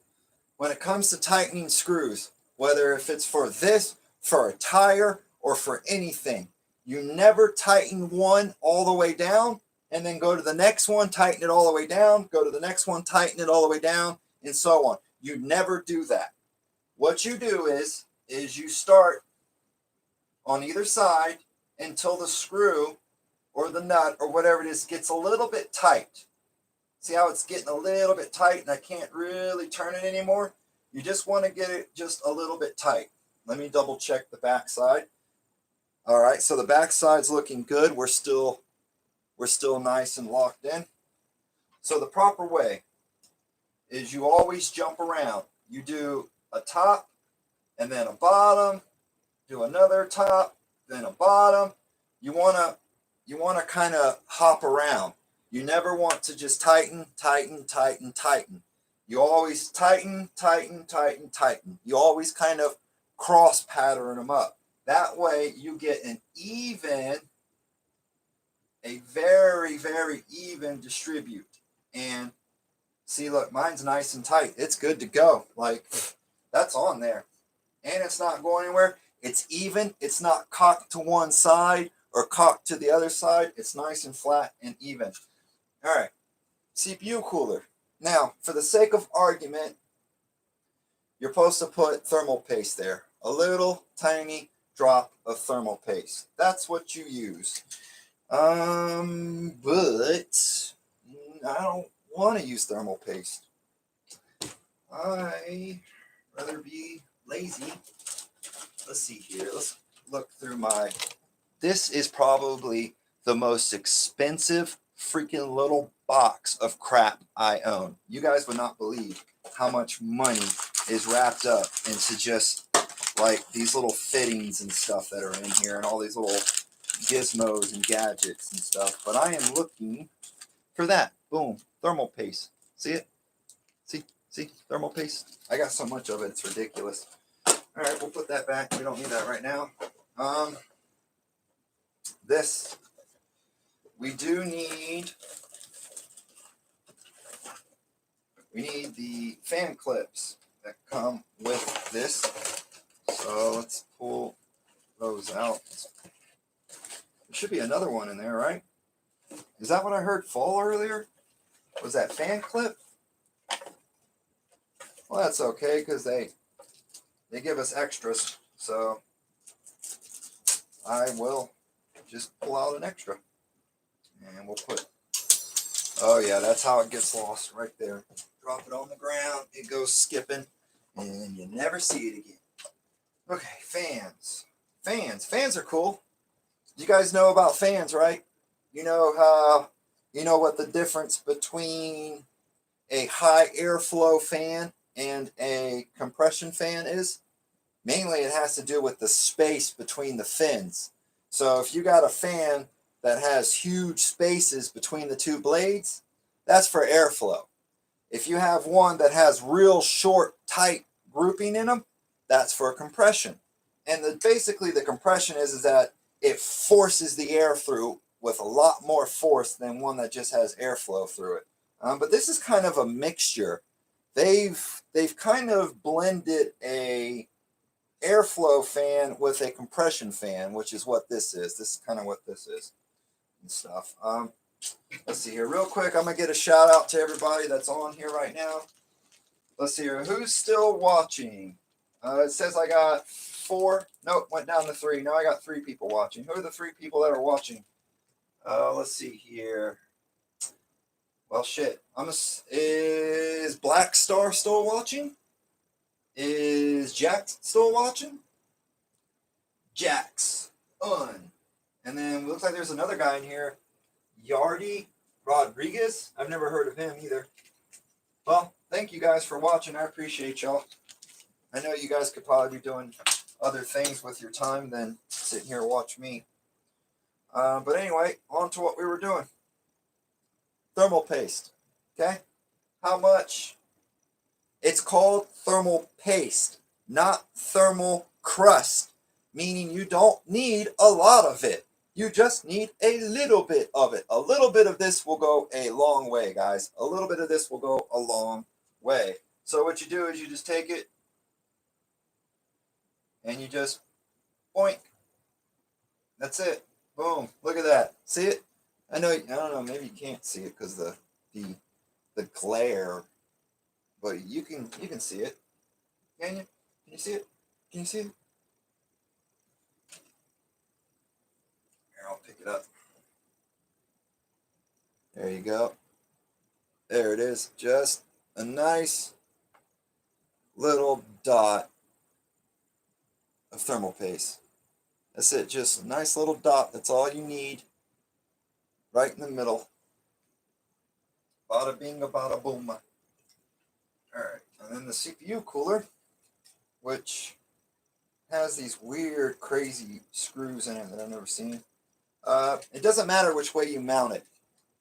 when it comes to tightening screws, whether if it's for this, for a tire, or for anything, you never tighten one all the way down and then go to the next one, tighten it all the way down, go to the next one, tighten it all the way down, and so on. You never do that. What you do is you start on either side until the screw or the nut or whatever it is gets a little bit tight. See how it's getting a little bit tight and I can't really turn it anymore? You just want to get it just a little bit tight. Let me double check the back side. All right, so the back side's looking good. We're still nice and locked in. So the proper way is you always jump around. You do a top and then a bottom, do another top, then a bottom. You want to kind of hop around. You never want to just tighten, tighten, tighten, tighten. You always tighten, tighten, tighten, tighten. You always kind of cross pattern them up. That way you get a very, very even distribute. And see, look, mine's nice and tight. It's good to go. Like, that's on there. and it's not going anywhere. It's even. It's not cocked to one side or cocked to the other side. It's nice and flat and even. All right, CPU cooler. Now, for the sake of argument, you're supposed to put thermal paste there. A little tiny drop of thermal paste. That's what you use. But I don't want to use thermal paste. I rather be lazy. Let's see here. Let's look through my. This is probably the most expensive freaking little box of crap I own. You guys would not believe how much money is wrapped up into just like these little fittings and stuff that are in here and all these little gizmos and gadgets and stuff. But I am looking for that. Boom. Thermal paste. See it? See? Thermal paste. I got so much of it, it's ridiculous. All right, we'll put that back. We don't need that right now. This. We do need. We need the fan clips that come with this. So let's pull those out. There should be another one in there, right? Is that what I heard fall earlier? Was that fan clip? Well, that's okay because they give us extras. So I will just pull out an extra. And we'll put, oh yeah, that's how it gets lost right there. Drop it on the ground, it goes skipping, and you never see it again. Okay, fans. Fans are cool. You guys know about fans, right? You know what the difference between a high airflow fan and a compression fan is? Mainly it has to do with the space between the fins. So if you got a fan that has huge spaces between the two blades, that's for airflow. If you have one that has real short, tight grouping in them, that's for compression. And basically the compression is that it forces the air through with a lot more force than one that just has airflow through it. But this is kind of a mixture. They've kind of blended a airflow fan with a compression fan, which is what this is. This is kind of what this is and stuff. Let's see here real quick. I'm gonna get a shout out to everybody that's on here right now. Let's see here. Who's still watching? It says I got 4. Nope, went down to 3. Now I got 3 people watching. Who are the 3 people that are watching? Let's see here. Well, shit. Is Black Star still watching? Is Jax still watching? Jax. And then looks like there's another guy in here. Yardy Rodriguez. I've never heard of him either. Well, thank you guys for watching. I appreciate y'all. I know you guys could probably be doing other things with your time than sitting here and watch me. But anyway, on to what we were doing. Thermal paste. Okay? How much? It's called thermal paste, not thermal crust, meaning you don't need a lot of it. You just need a little bit of it. A little bit of this will go a long way, guys. A little bit of this will go a long way. So what you do is you just take it and you just boink. That's it. Boom. Look at that. See it? I don't know, maybe you can't see it because the glare, but you can see it. Can you? Can you see it? Can you see it? Here, I'll pick it up. There you go. There it is. Just a nice little dot of thermal paste. That's it. Just a nice little dot. That's all you need. Right in the middle. Bada bing, bada boom. Alright. And then the CPU cooler, which has these weird, crazy screws in it that I've never seen. It doesn't matter which way you mount it.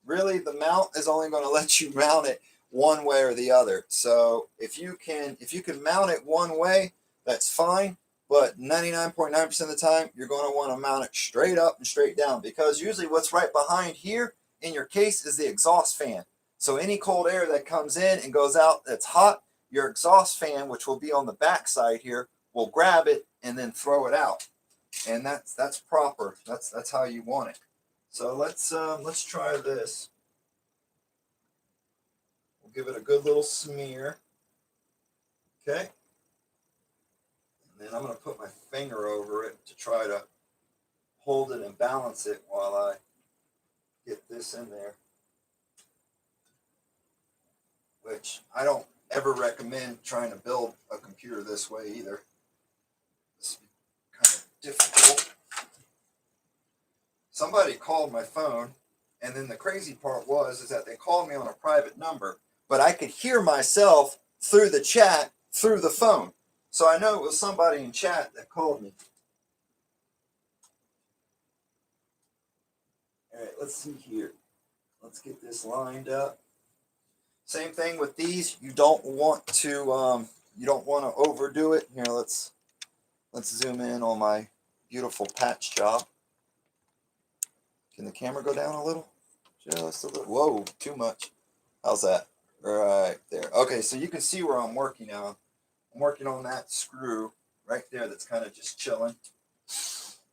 Really, the mount is only going to let you mount it one way or the other. So if you can mount it one way, that's fine. But 99.9% of the time, you're going to want to mount it straight up and straight down, because usually what's right behind here in your case is the exhaust fan. So any cold air that comes in and goes out that's hot, your exhaust fan, which will be on the back side here, will grab it and then throw it out. And that's proper. That's how you want it. So let's try this. We'll give it a good little smear. Okay. And then I'm going to put my finger over it to try to hold it and balance it while I get this in there. Which I don't ever recommend trying to build a computer this way either. It's kind of difficult. Somebody called my phone, and then the crazy part is that they called me on a private number, but I could hear myself through the chat through the phone. So I know it was somebody in chat that called me. All right, let's see here. Let's get this lined up. Same thing with these. You don't want to overdo it. Here, let's zoom in on my beautiful patch job. Can the camera go down a little? Just a little. Whoa, too much. How's that? Right there. Okay, so you can see where I'm working now. I'm working on that screw right there that's kind of just chilling.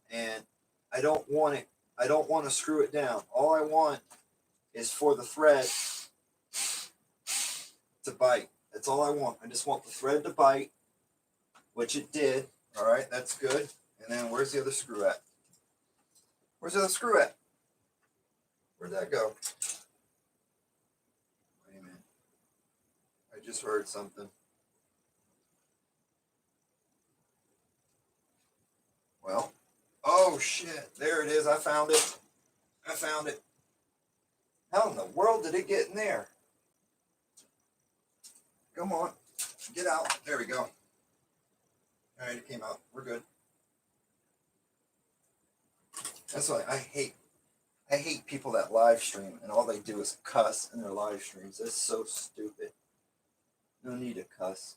And I don't want to screw it down. All I want is for the thread to bite. That's all I want. I just want the thread to bite, which it did. All right, that's good. And then where's the other screw at? Where's the other screw at? Where'd that go? Wait a minute. I just heard something. Well, oh shit, there it is. I found it. I found it. How in the world did it get in there? Come on, get out. There we go. All right, it came out. We're good. That's why I hate people that live stream and all they do is cuss in their live streams. That's so stupid. No need to cuss.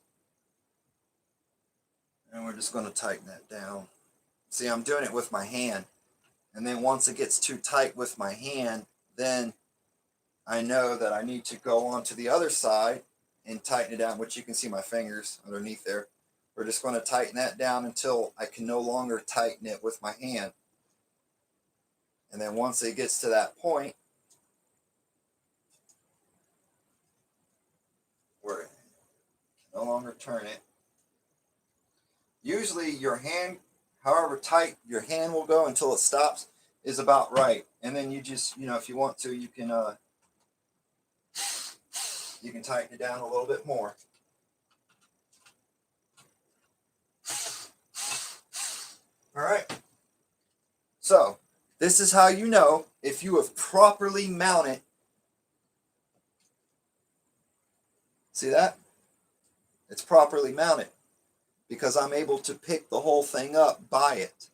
And we're just going to tighten that down. See, I'm doing it with my hand. And then once it gets too tight with my hand, then I know that I need to go on to the other side and tighten it down, which you can see my fingers underneath there. We're just going to tighten that down until I can no longer tighten it with my hand. And then once it gets to that point, where it can no longer turn it. Usually your hand, however tight your hand will go until it stops, is about right. And then you just, if you want to, you can tighten it down a little bit more. All right. So this is how you know if you have properly mounted. See that? It's properly mounted because I'm able to pick the whole thing up by it.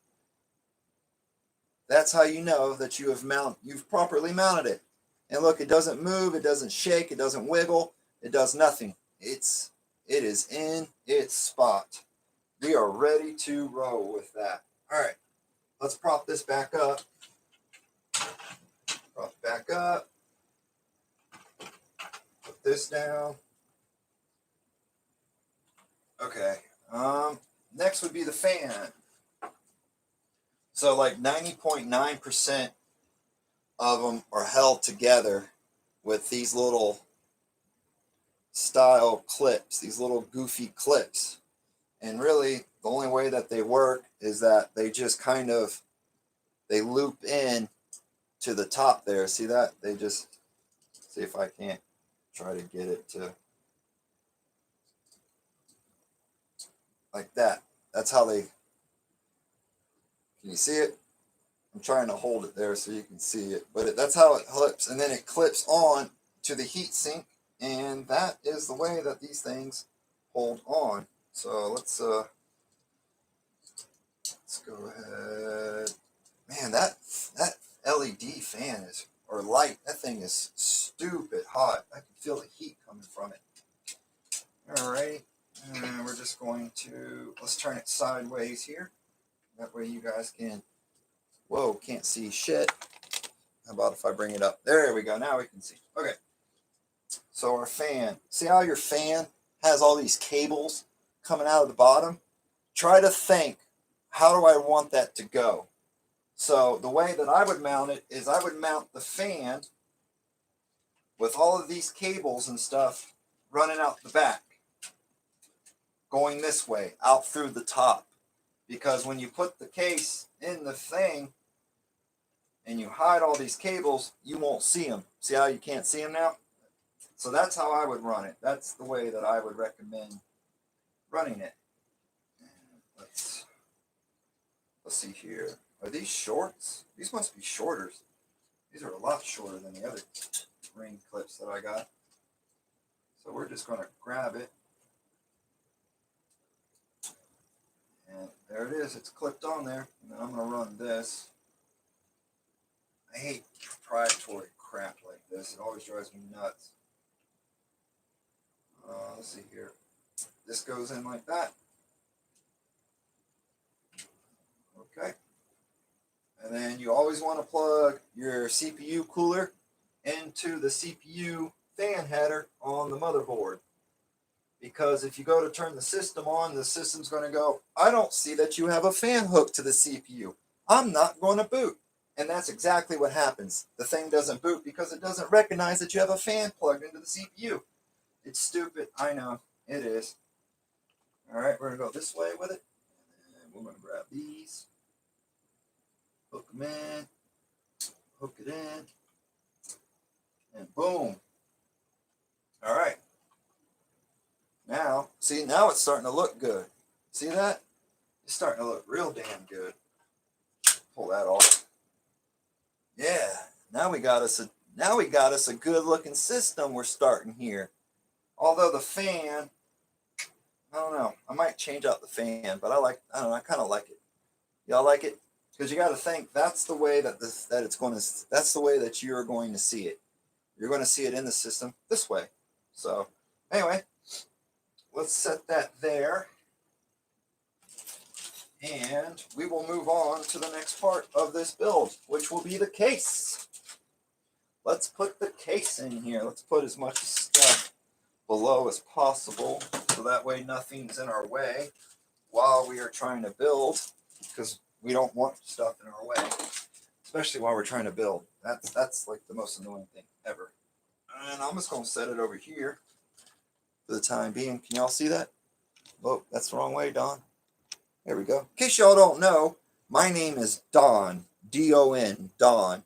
That's how you know that you've properly mounted it. And look, it doesn't move, it doesn't shake, it doesn't wiggle, it does nothing. It is in its spot. We are ready to roll with that. All right, let's prop this back up. Prop it back up. Put this down. Okay. Next would be the fan. So like 90.9% of them are held together with these little style clips, these little goofy clips. And really, the only way that they work is that they just they loop in to the top there. See that? They just, see if I can't try to get it to, like that. That's how they, can you see it? I'm trying to hold it there so you can see it. But that's how it clips. And then it clips on to the heat sink. And that is the way that these things hold on. So let's go ahead. Man, that LED fan is, or light, that thing is stupid hot. I can feel the heat coming from it. All right, and we're just going to, let's turn it sideways here. That way you guys can, whoa, can't see shit. How about if I bring it up? There we go, now we can see. Okay, so our fan. See how your fan has all these cables coming out of the bottom? try to think, how do I want that to go? So the way that I would mount it is I would mount the fan with all of these cables and stuff running out the back, going this way, out through the top. Because when you put the case in the thing and you hide all these cables, you won't see them. See how you can't see them now? So that's how I would run it. That's the way that I would recommend running it. Let's see here. Are these shorts? These must be shorter. These are a lot shorter than the other ring clips that I got. So we're just going to grab it. And there it is. It's clipped on there. And then I'm going to run this. I hate proprietary crap like this. It always drives me nuts. Let's see here. This goes in like that. Okay. And then you always want to plug your CPU cooler into the CPU fan header on the motherboard. Because if you go to turn the system on, the system's going to go, I don't see that you have a fan hooked to the CPU. I'm not going to boot. And that's exactly what happens. The thing doesn't boot because it doesn't recognize that you have a fan plugged into the CPU. It's stupid. I know. It is. All right, we're going to go this way with it. And we're going to grab these. Hook them in. Hook it in. And boom. All right. Now, see, now it's starting to look good. See that? It's starting to look real damn good. Pull that off. Yeah. Now we got us a good looking system we're starting here. Although the fan, I don't know. I might change out the fan, but I kind of like it. Y'all like it? Because you got to think that's the way that's the way that you're going to see it. You're going to see it in the system this way. So, anyway, let's set that there. And we will move on to the next part of this build, which will be the case. Let's put the case in here. Let's put as much stuff below as possible so that way nothing's in our way while we are trying to build, because we don't want stuff in our way, especially while we're trying to build. That's like the most annoying thing ever. And I'm just going to set it over here for the time being. Can y'all see that? Oh, that's the wrong way, Don. There we go. In case y'all don't know, my name is Don, D-O-N, Don.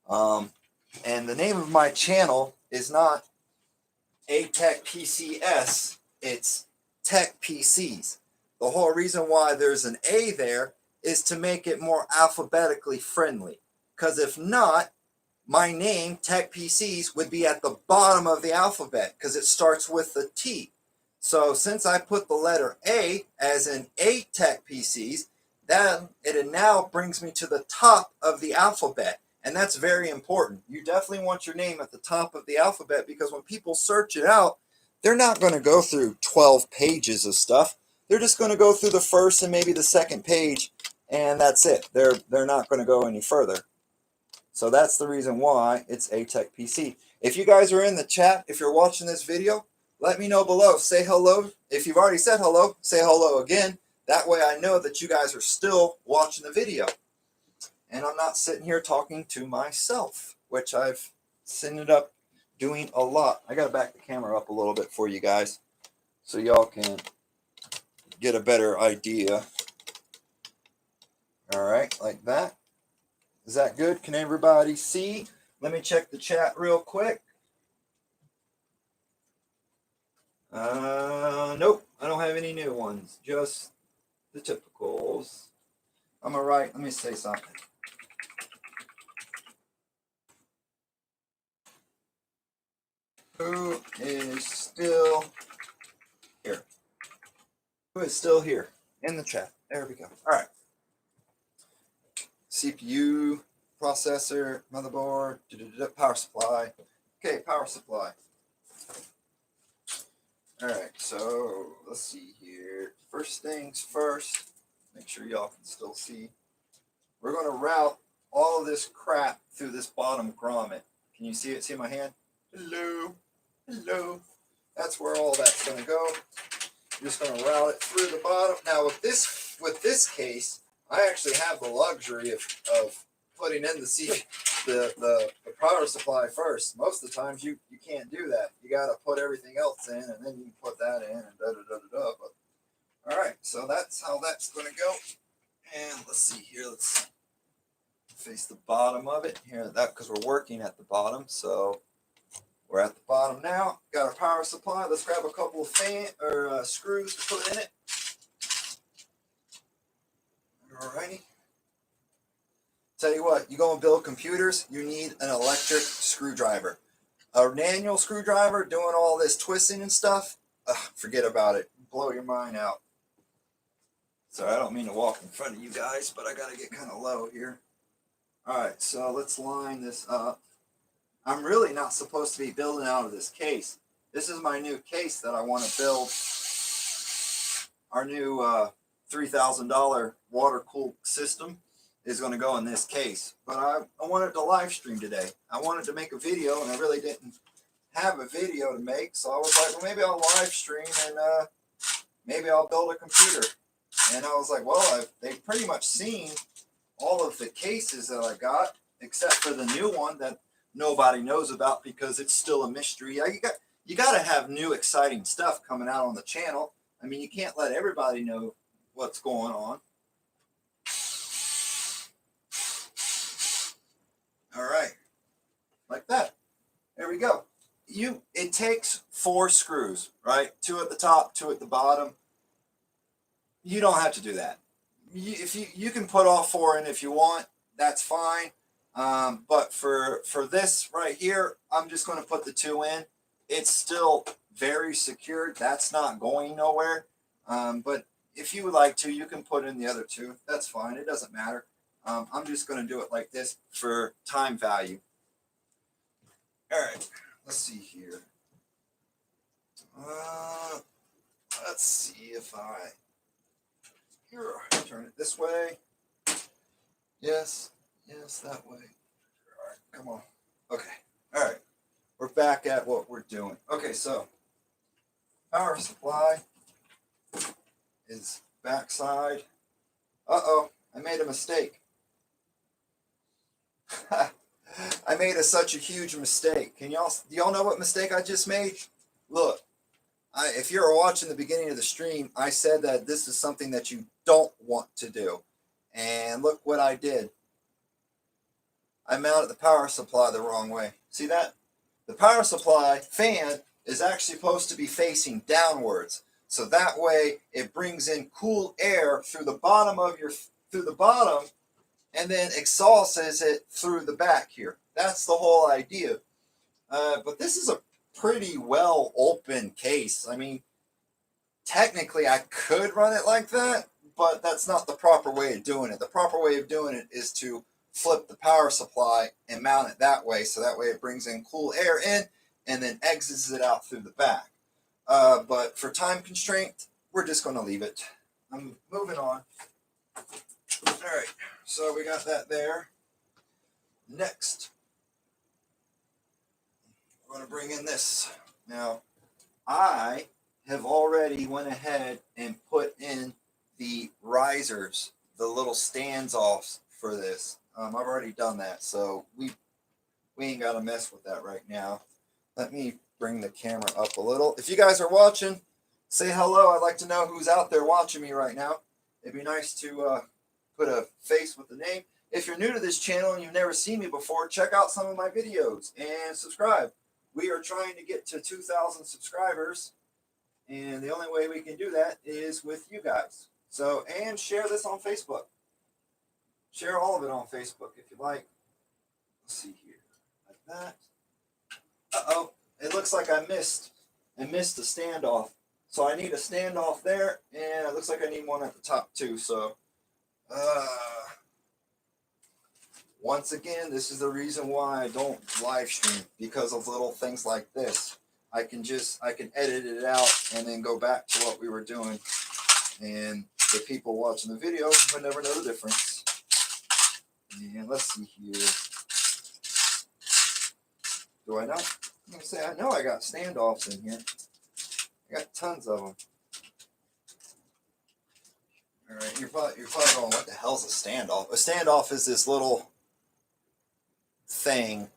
And the name of my channel is not A-Tech PCS, it's Tech PCs. The whole reason why there's an A there is to make it more alphabetically friendly. Because if not, my name, Tech PCs, would be at the bottom of the alphabet because it starts with the T. So since I put the letter A as in A-Tech PCs, then it now brings me to the top of the alphabet. And that's very important. You definitely want your name at the top of the alphabet because when people search it out, they're not going to go through 12 pages of stuff. They're just going to go through the first and maybe the second page, and that's it. They're not going to go any further. So that's the reason why it's A-Tech PC. If you guys are in the chat, if you're watching this video, let me know below. Say hello. If you've already said hello, say hello again. That way I know that you guys are still watching the video. And I'm not sitting here talking to myself, which I've ended up doing a lot. I got to back the camera up a little bit for you guys so y'all can get a better idea. All right, like that. Is that good? Can everybody see? Let me check the chat real quick. Nope, I don't have any new ones. Just the typicals. I'm all right. Let me say something. Who is still here? Who is still here in the chat? There we go. All right. CPU, processor, motherboard, power supply. Okay, power supply. All right, so let's see here. First things first, make sure y'all can still see. We're going to route all of this crap through this bottom grommet. Can you see it? See my hand? Hello. Hello. That's where all that's going to go. I'm just going to route it through the bottom. Now with this case, I actually have the luxury of putting in the power supply first. Most of the times you can't do that. You got to put everything else in, and then you can put that in, and da da da da da. But all right, so that's how that's going to go. And let's see here. Let's face the bottom of it here. That because we're working at the bottom, so we're at the bottom now. Got our power supply. Let's grab a couple of screws to put in it. Alrighty. Tell you what, you go and build computers, you need an electric screwdriver. A manual screwdriver doing all this twisting and stuff, forget about it. Blow your mind out. Sorry, I don't mean to walk in front of you guys, but I gotta get kind of low here. Alright, so let's line this up. I'm really not supposed to be building out of this case. This is my new case that I want to build. Our new $3,000 water-cooled system is going to go in this case. But I wanted to live stream today. I wanted to make a video, and I really didn't have a video to make. So I was like, well, maybe I'll live stream, and maybe I'll build a computer. And I was like, well, they've pretty much seen all of the cases that I got, except for the new one that nobody knows about because it's still a mystery. You got to have new exciting stuff coming out on the channel. I mean, you can't let everybody know what's going on. All right, like that. There we go. It takes 4 screws, right? 2 at the top, 2 at the bottom. You don't have to do that. If you can put all 4 in if you want, that's fine. But for this right here, I'm just going to put the 2 in. It's still very secured. That's not going nowhere. But if you would like to, you can put in the other 2. That's fine. It doesn't matter. I'm just going to do it like this for time value. All right. Let's see here. Let's see if turn it this way. Yes, that way. All right, come on. Okay, all right. We're back at what we're doing. Okay, so power supply is backside. Uh-oh, I made a mistake. I made such a huge mistake. Do y'all know what mistake I just made? Look, if you're watching the beginning of the stream, I said that this is something that you don't want to do. And look what I did. I mounted the power supply the wrong way. See that? The power supply fan is actually supposed to be facing downwards. So that way it brings in cool air through the bottom and then exhausts it through the back here. That's the whole idea. But this is a pretty well open case. I mean, technically I could run it like that, but that's not the proper way of doing it. The proper way of doing it is to flip the power supply and mount it that way, so that way it brings in cool air in and then exits it out through the back. But for time constraint, we're just going to leave it. I'm moving on. All right, so we got that there. Next, we're going to bring in this. Now, I have already went ahead and put in the risers, the little stands off for this. I've already done that, so we ain't got to mess with that right now. Let me bring the camera up a little. If you guys are watching, say hello. I'd like to know who's out there watching me right now. It'd be nice to put a face with the name. If you're new to this channel and you've never seen me before, check out some of my videos and subscribe. We are trying to get to 2,000 subscribers, and the only way we can do that is with you guys. So, and share this on Facebook. Share all of it on Facebook if you like. Let's see here, like that. Uh-oh, it looks like I missed the standoff. So I need a standoff there, and it looks like I need one at the top too. So, once again, this is the reason why I don't live stream, because of little things like this. I can edit it out and then go back to what we were doing, and the people watching the video would never know the difference. And let's see here. Do I not? I'm gonna say I know I got standoffs in here. I got tons of them. All right, you're probably going, what the hell's a standoff? A standoff is this little thing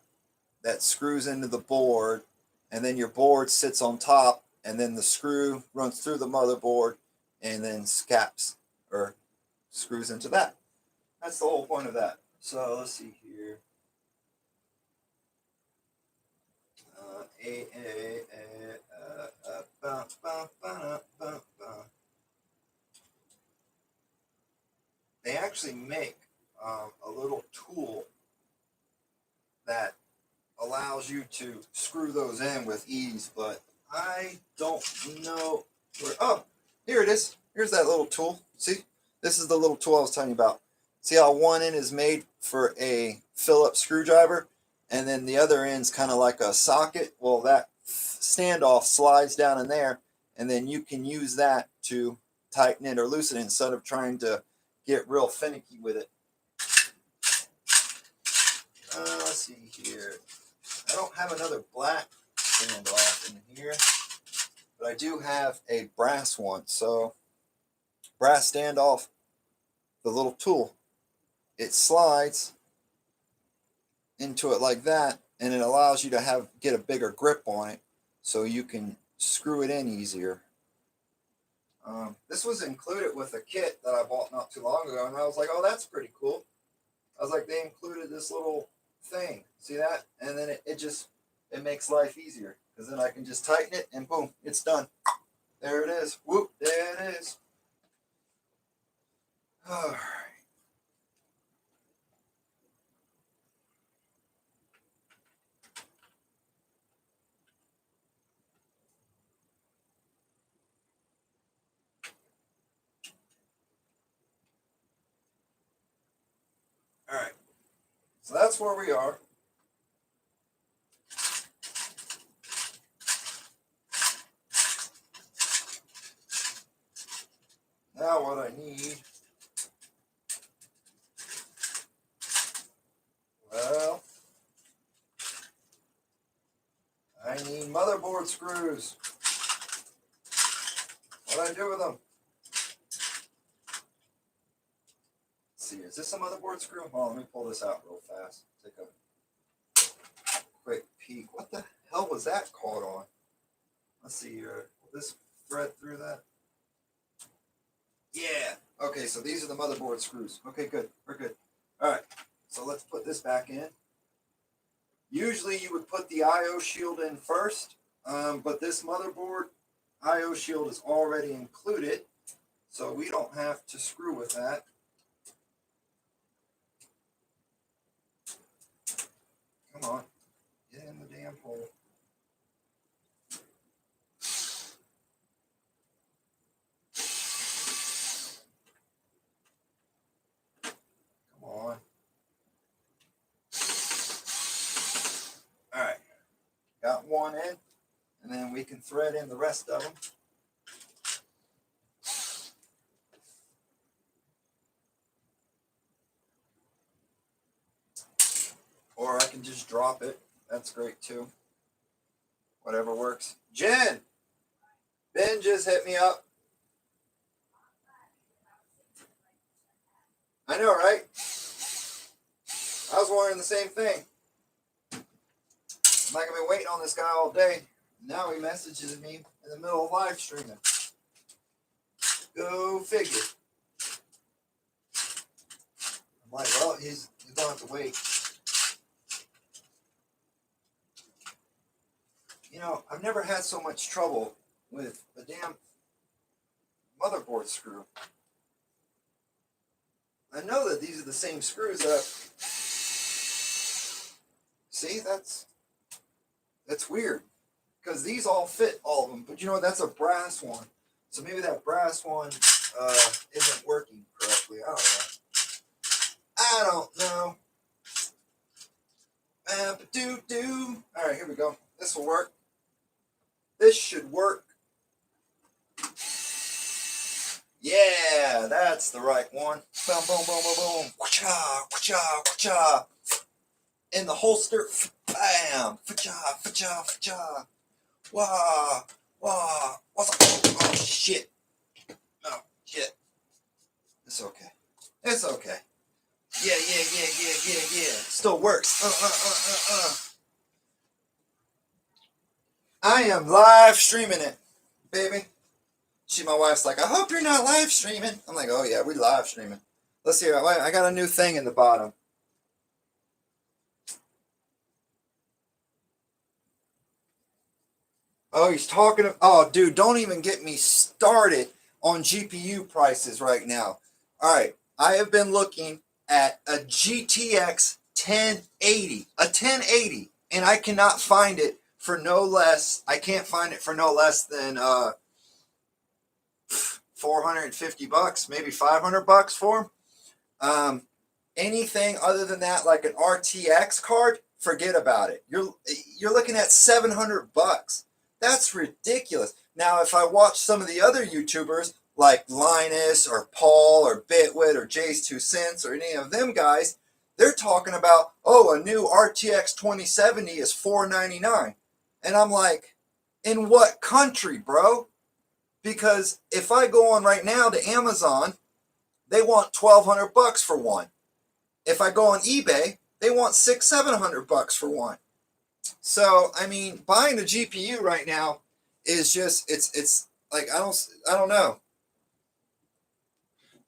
that screws into the board, and then your board sits on top, and then the screw runs through the motherboard, and then scaps or screws into that. That's the whole point of that. So let's see here. They actually make a little tool that allows you to screw those in with ease, but I don't know where. Oh, here it is. Here's that little tool. See, this is the little tool I was telling you about. See how one end is made for a Phillips screwdriver, and then the other end's kind of like a socket. Well, that standoff slides down in there, and then you can use that to tighten it or loosen it instead of trying to get real finicky with it. Let's see here. I don't have another black standoff in here, but I do have a brass one. So brass standoff, the little tool, it slides into it like that, and it allows you to get a bigger grip on it so you can screw it in easier. This was included with a kit that I bought not too long ago, and I was like, oh, that's pretty cool. I was like, they included this little thing. See that? And then it makes life easier, because then I can just tighten it and boom, it's done. There it is. Whoop, there it is. All right. All right. So that's where we are. Now what I need, well, I need motherboard screws. What do I do with them? Let's see, is this a motherboard screw? Oh, let me pull this out real fast. Take a quick peek. What the hell was that caught on? Let's see here. Will this thread through that? Yeah. Okay, so these are the motherboard screws. Okay, good. We're good. All right. So let's put this back in. Usually you would put the I/O shield in first, but this motherboard I/O shield is already included, so we don't have to screw with that. Come on. Get in the damn hole. Come on. All right. Got one in, and then we can thread in the rest of them. Or I can just drop it. That's great too. Whatever works. Jen! Ben just hit me up. I know, right? I was wondering the same thing. I'm not going to be waiting on this guy all day. Now he messages me in the middle of live streaming. Go figure. I'm like, well, he's going to have to wait. You know, I've never had so much trouble with a damn motherboard screw. I know that these are the same screws that see, that's weird. Because these all fit all of them. But you know what, that's a brass one. So maybe that brass one isn't working correctly. I don't know. All right, here we go. This will work. This should work. Yeah, that's the right one. Boom, boom, boom, boom, boom. Wha-cha, wha-cha, wha-cha. In the holster. Bam. Fa-cha, fa-cha, fa-cha. Wah, wah. What's up? Oh, shit. Oh, shit. It's okay. It's okay. Yeah. Still works. I am live streaming it, baby. My wife's like, I hope you're not live streaming. I'm like, oh yeah, we live streaming. Let's see. I got a new thing in the bottom. Oh, he's talking. Oh, dude, don't even get me started on GPU prices right now. All right, I have been looking at a GTX 1080, and I cannot find it for no less. I can't find it for no less than $450, maybe $500 for 'em. Anything other than that, like an RTX card, forget about it. You're looking at $700. That's ridiculous. Now, if I watch some of the other YouTubers like Linus or Paul or Bitwit or Jay's 2 Cents or any of them guys, they're talking about, oh, a new RTX 2070 is $499, and I'm like, in what country, bro? Because if I go on right now to Amazon, they want $1,200 for one. If I go on eBay, they want $600-700 for one. So I mean, buying a GPU right now is just it's like I don't know.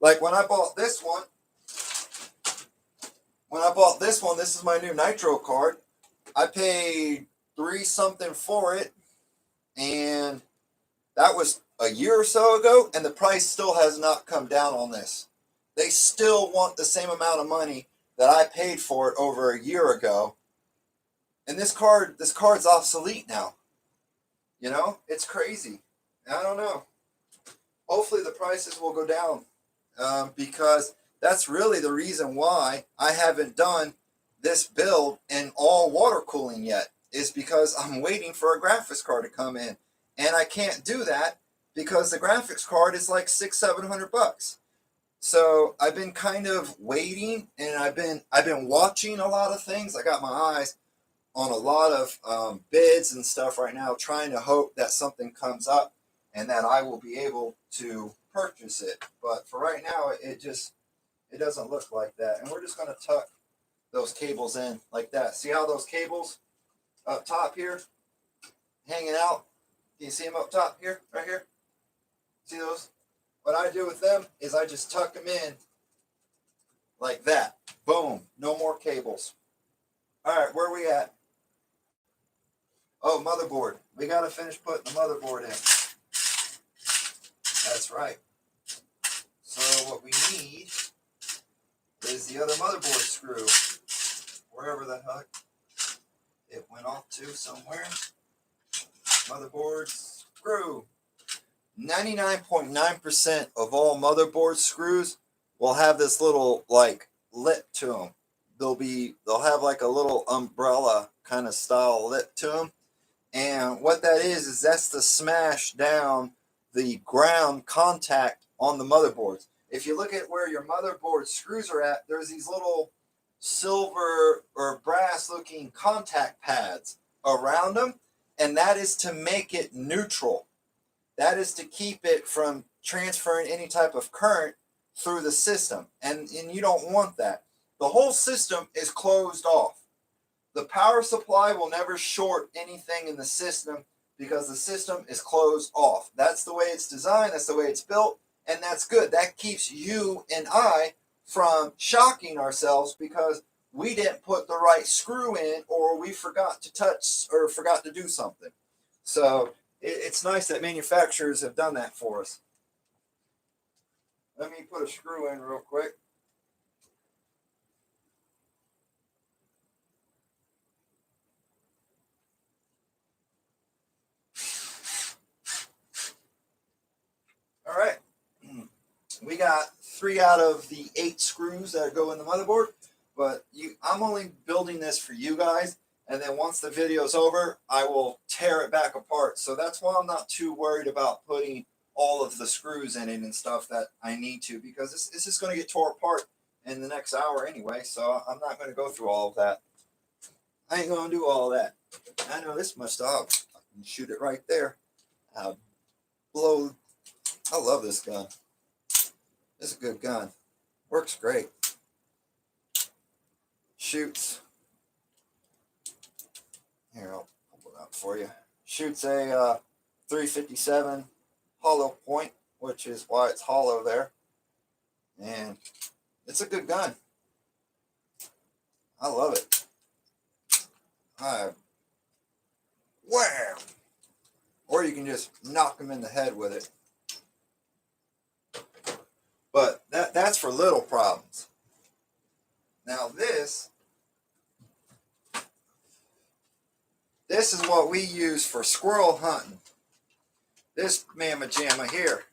Like when I bought this one, this is my new Nitro card. I paid $3 something for it, and that was a year or so ago, and the price still has not come down on this. They still want the same amount of money that I paid for it over a year ago. And this card's obsolete now. You know, it's crazy. I don't know. Hopefully the prices will go down because that's really the reason why I haven't done this build in all water cooling yet, is because I'm waiting for a graphics card to come in, and I can't do that because the graphics card is like $600-700. So I've been kind of waiting, and I've been watching a lot of things. I got my eyes on a lot of bids and stuff right now, trying to hope that something comes up and that I will be able to purchase it. But for right now, it doesn't look like that. And we're just going to tuck those cables in like that. See how those cables up top here hanging out? Can you see them up top here, right here? See those? What I do with them is I just tuck them in like that. Boom. No more cables. All right, where are we at? Oh, motherboard. We got to finish putting the motherboard in. That's right. So what we need is the other motherboard screw. Wherever the heck it went off to somewhere. Motherboard screw. 99.9% of all motherboard screws will have this little like lip to them. They'll have like a little umbrella kind of style lip to them. And what that is that's to smash down the ground contact on the motherboards. If you look at where your motherboard screws are at, there's these little silver or brass looking contact pads around them, and that is to make it neutral. That is to keep it from transferring any type of current through the system, and you don't want that. The whole system is closed off. The power supply will never short anything in the system because the system is closed off. That's the way it's designed, that's the way it's built, and that's good. That keeps you and I from shocking ourselves because we didn't put the right screw in, or we forgot to touch or forgot to do something. So it's nice that manufacturers have done that for us. Let me put a screw in real quick. All right. We got 3 out of the 8 screws that go in the motherboard, but I'm only building this for you guys, and then once the video's over, I will tear it back apart. So that's why I'm not too worried about putting all of the screws in it and stuff that I need to, because it's just going to get tore apart in the next hour anyway, so I'm not going to go through all of that. I ain't going to do all of that. I know this much stuff. I can shoot it right there. I love this gun. This is a good gun. Works great. Shoots. Here, I'll pull it up for you. Shoots a 357 hollow point, which is why it's hollow there. And it's a good gun. I love it. Wham! Or you can just knock them in the head with it. But that's for little problems. Now this is what we use for squirrel hunting. This mamma jamma here.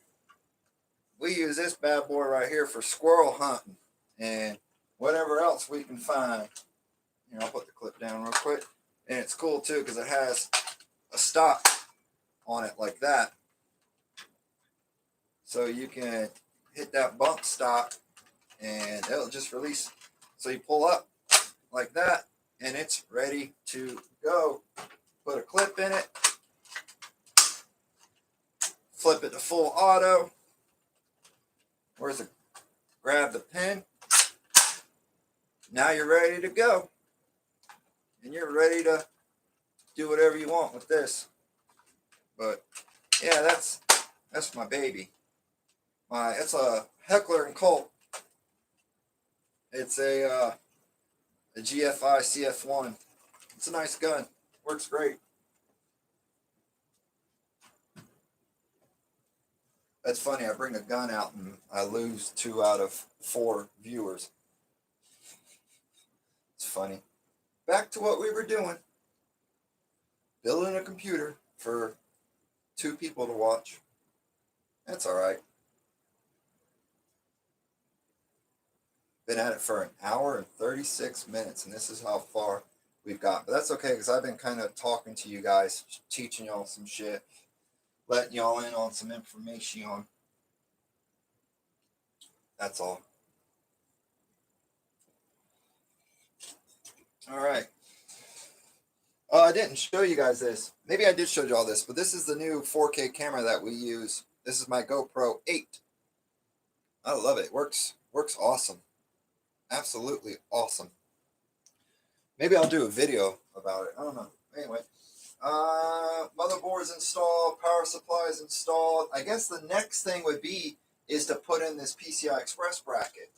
We use this bad boy right here for squirrel hunting and whatever else we can find. Here, I'll put the clip down real quick. And it's cool too because it has a stock on it like that. So you can hit that bump stock and it'll just release. So you pull up like that and it's ready to go. Put a clip in it. Flip it to full auto. Where's the grab the pin? Now you're ready to go. And you're ready to do whatever you want with this. But yeah, that's my baby. It's a Heckler & Koch. It's a GFI CF1. It's a nice gun. Works great. That's funny. I bring a gun out and I lose 2 out of 4 viewers. It's funny. Back to what we were doing. Building a computer for 2 people to watch. That's all right. Been at it for an hour and 36 minutes, and this is how far we've got. But that's okay, because I've been kind of talking to you guys, teaching y'all some shit, letting y'all in on some information. That's all. All right. I didn't show you guys this. Maybe I did show you all this, but this is the new 4K camera that we use. This is my GoPro 8. I love it. Works awesome. Absolutely awesome. Maybe I'll do a video about it. I don't know. Anyway, motherboard's installed, power supply is installed. I guess the next thing would be is to put in this PCI Express bracket.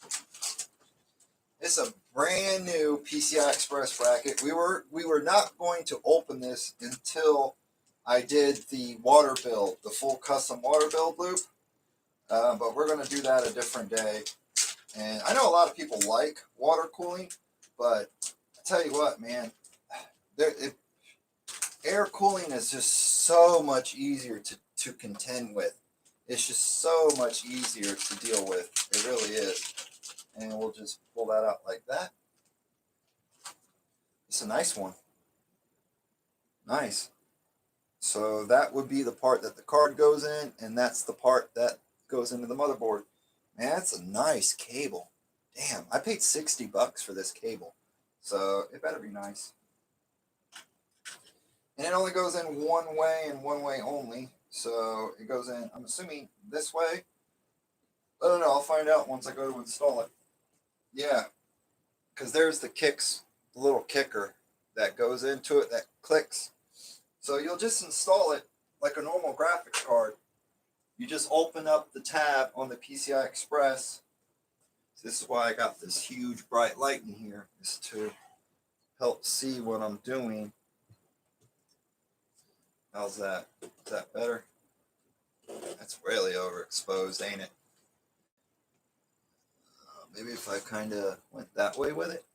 It's a brand new PCI Express bracket. We were not going to open this until I did the water build, the full custom water build loop. But we're going to do that a different day. And I know a lot of people like water cooling, but I tell you what, man, air cooling is just so much easier to contend with. It's just so much easier to deal with. It really is. And we'll just pull that out like that. It's a nice one. Nice. So that would be the part that the card goes in, and that's the part that goes into the motherboard. Man, that's a nice cable. Damn, I paid $60 for this cable. So it better be nice. And it only goes in one way and one way only. So it goes in, I'm assuming, this way. I don't know, I'll find out once I go to install it. Yeah, because there's the kicks, the little kicker that goes into it that clicks. So you'll just install it like a normal graphics card. You just open up the tab on the PCI Express. So this is why I got this huge bright light in here, is to help see what I'm doing. How's that? Is that better? That's really overexposed, ain't it? Maybe if I kind of went that way with it.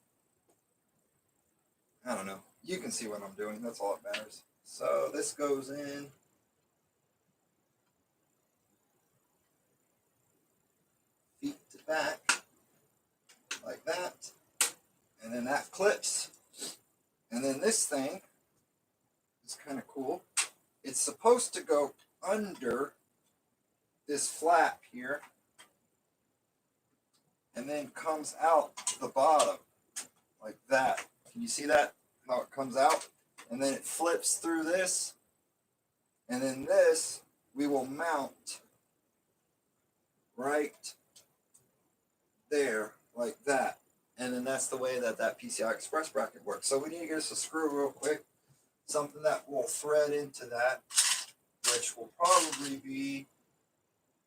I don't know. You can see what I'm doing. That's all that matters. So this goes in. Feet to back. Like that. And then that clips. And then this thing is kind of cool. It's supposed to go under this flap here. And then comes out the bottom. Like that. Can you see that? How it comes out? And then it flips through this. And then this we will mount right there like that. And then that's the way that that PCI Express bracket works. So we need to get us a screw real quick, something that will thread into that, which will probably be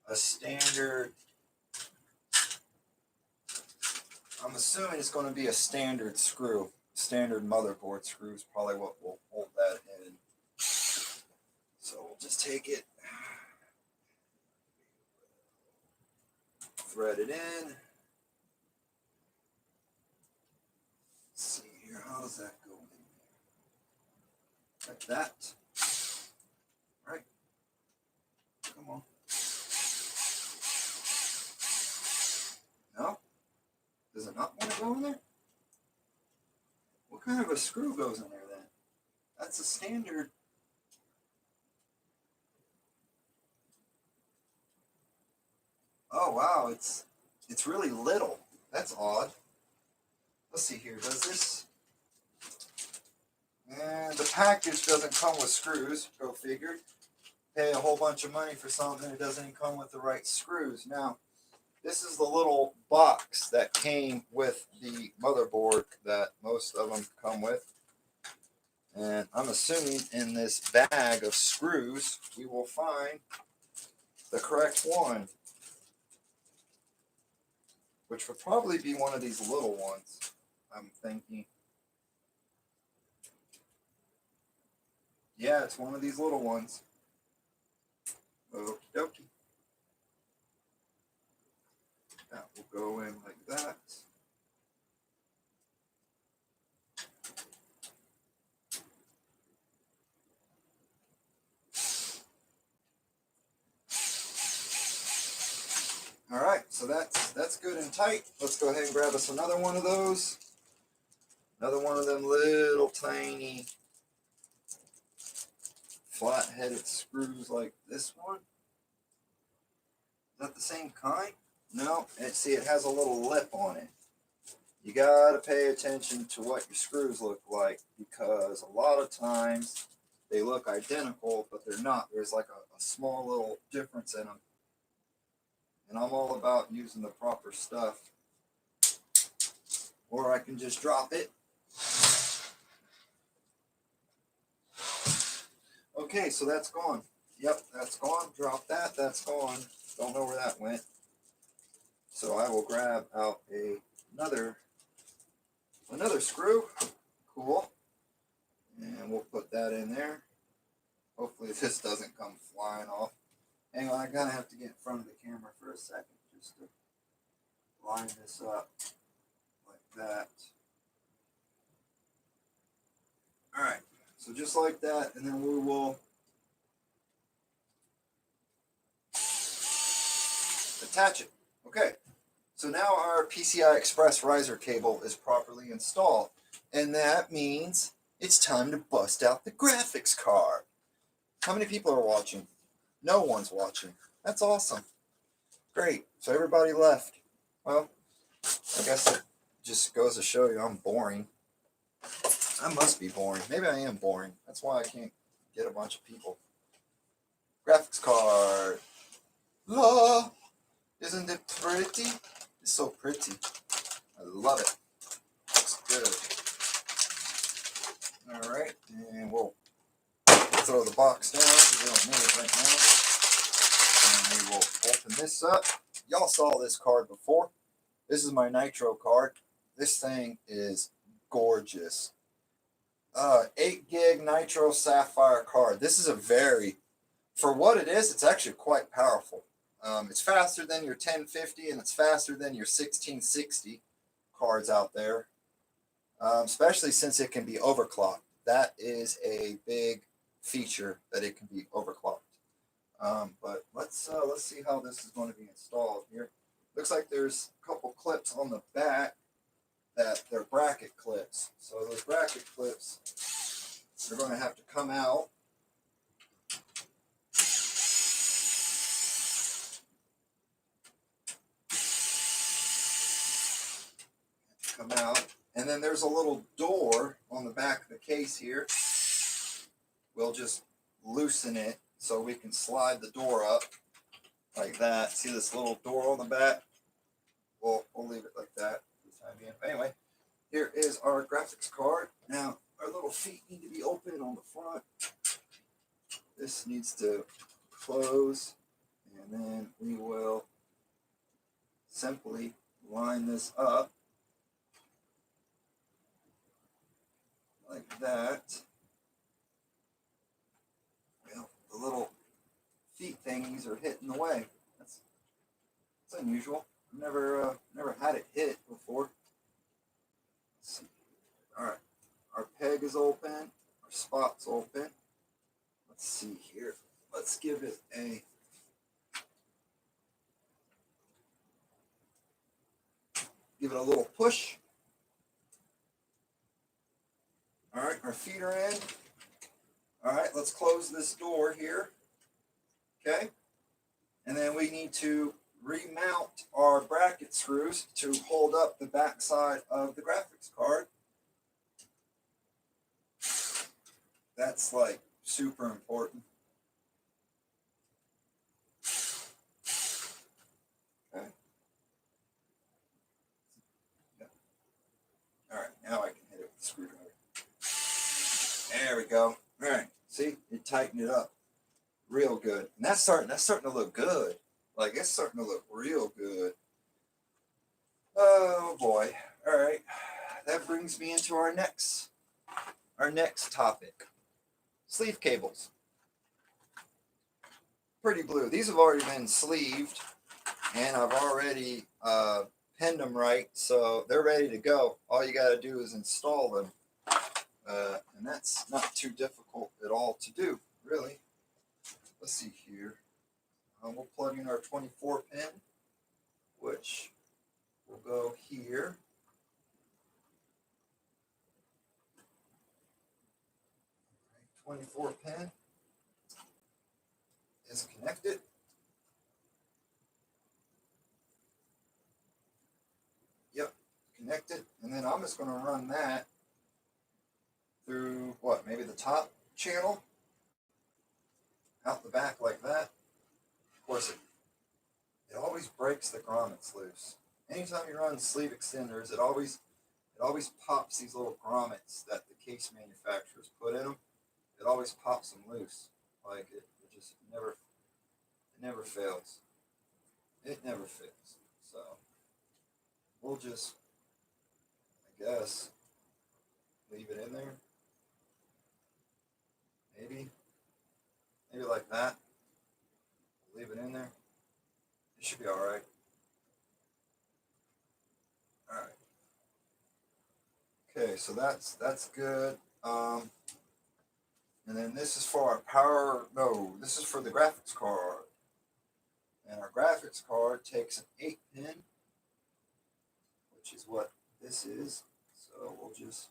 a standard. I'm assuming it's going to be a standard screw. Standard motherboard screw is probably what will hold that in. So we'll just take it, thread it in. Let's see here, how does that go in there? Like that. Right. Come on. No? Does it not want to go in there? What kind of a screw goes in there then? That's a standard. Oh wow, it's really little. That's odd. Let's see here. Does this? And the package doesn't come with screws. Go figure. Pay a whole bunch of money for something that doesn't come with the right screws. Now, this is the little box that came with the motherboard that most of them come with. And I'm assuming in this bag of screws, we will find the correct one, which would probably be one of these little ones, I'm thinking. Yeah, it's one of these little ones. Okie dokie. That will go in like that. All right, so that's good and tight. Let's go ahead and grab us another one of those. Another one of them little tiny flat-headed screws like this one. Is that the same kind? No, and see it has a little lip on it. You gotta pay attention to what your screws look like, because a lot of times they look identical, but they're not. There's like a small little difference in them. And I'm all about using the proper stuff. Or I can just drop it. Okay, so that's gone. Yep, that's gone. Drop that. That's gone. Don't know where that went. So I will grab out another screw. Cool. And we'll put that in there. Hopefully this doesn't come flying off. Hang on, I gotta have to get in front of the camera for a second just to line this up like that. Alright, so just like that, and then we will attach it. Okay, so now our PCI Express riser cable is properly installed, and that means it's time to bust out the graphics card. How many people are watching? No one's watching. That's awesome. Great. So everybody left. Well, I guess it just goes to show you I'm boring. I must be boring. Maybe I am boring. That's why I can't get a bunch of people. Graphics card. Ah, isn't it pretty? It's so pretty. I love it. Looks good. All right, and we'll throw the box down because we don't need it right now. And we will open this up. Y'all saw this card before. This is my Nitro card. This thing is gorgeous. 8 gig Nitro Sapphire card. This is for what it is, it's actually quite powerful. It's faster than your 1050 and it's faster than your 1660 cards out there. Especially since it can be overclocked. That is a big feature, that it can be overclocked. But let's see how this is going to be installed here. Looks like there's a couple clips on the back that they're bracket clips. So those bracket clips are going to have to come out. And then there's a little door on the back of the case here. We'll just loosen it so we can slide the door up like that. See this little door on the back? we'll leave it like that for the time being. But anyway, here is our graphics card. Now, our little feet need to be open on the front. This needs to close, and then we will simply line this up like that. Well, the little feet thingies are hitting the way. That's unusual. I've never had it hit before. Let's see. All right, our peg is open. Our spot's open. Let's see here. Let's give it a little push. All right, our feet are in. All right, let's close this door here. Okay, and then we need to remount our bracket screws to hold up the back side of the graphics card. That's like super important. Okay. Yeah. All right, now I can hit it with the screwdriver. There we go. All right, see, it tightened it up real good, and that's starting to look good. Like, it's starting to look real good. Oh boy! All right, that brings me into our next topic: sleeve cables. Pretty blue. These have already been sleeved, and I've already pinned them right, so they're ready to go. All you got to do is install them, and that's not too difficult at all to do, really. Let's see here. We'll plug in our 24 pin, which will go here. 24 pin is connected. Yep, connected. And then I'm just going to run that through what? Maybe the top channel, out the back like that. Of course, it always breaks the grommets loose. Anytime you run sleeve extenders, it always pops these little grommets that the case manufacturers put in them. It always pops them loose. Like it just never fails. It never fails. So we'll just, I guess, leave it in there. Maybe like that. Leave it in there. It should be all right. All right. Okay, so that's good. And then this is for our power. No, this is for the graphics card. And our graphics card takes an 8-pin, which is what this is. So we'll just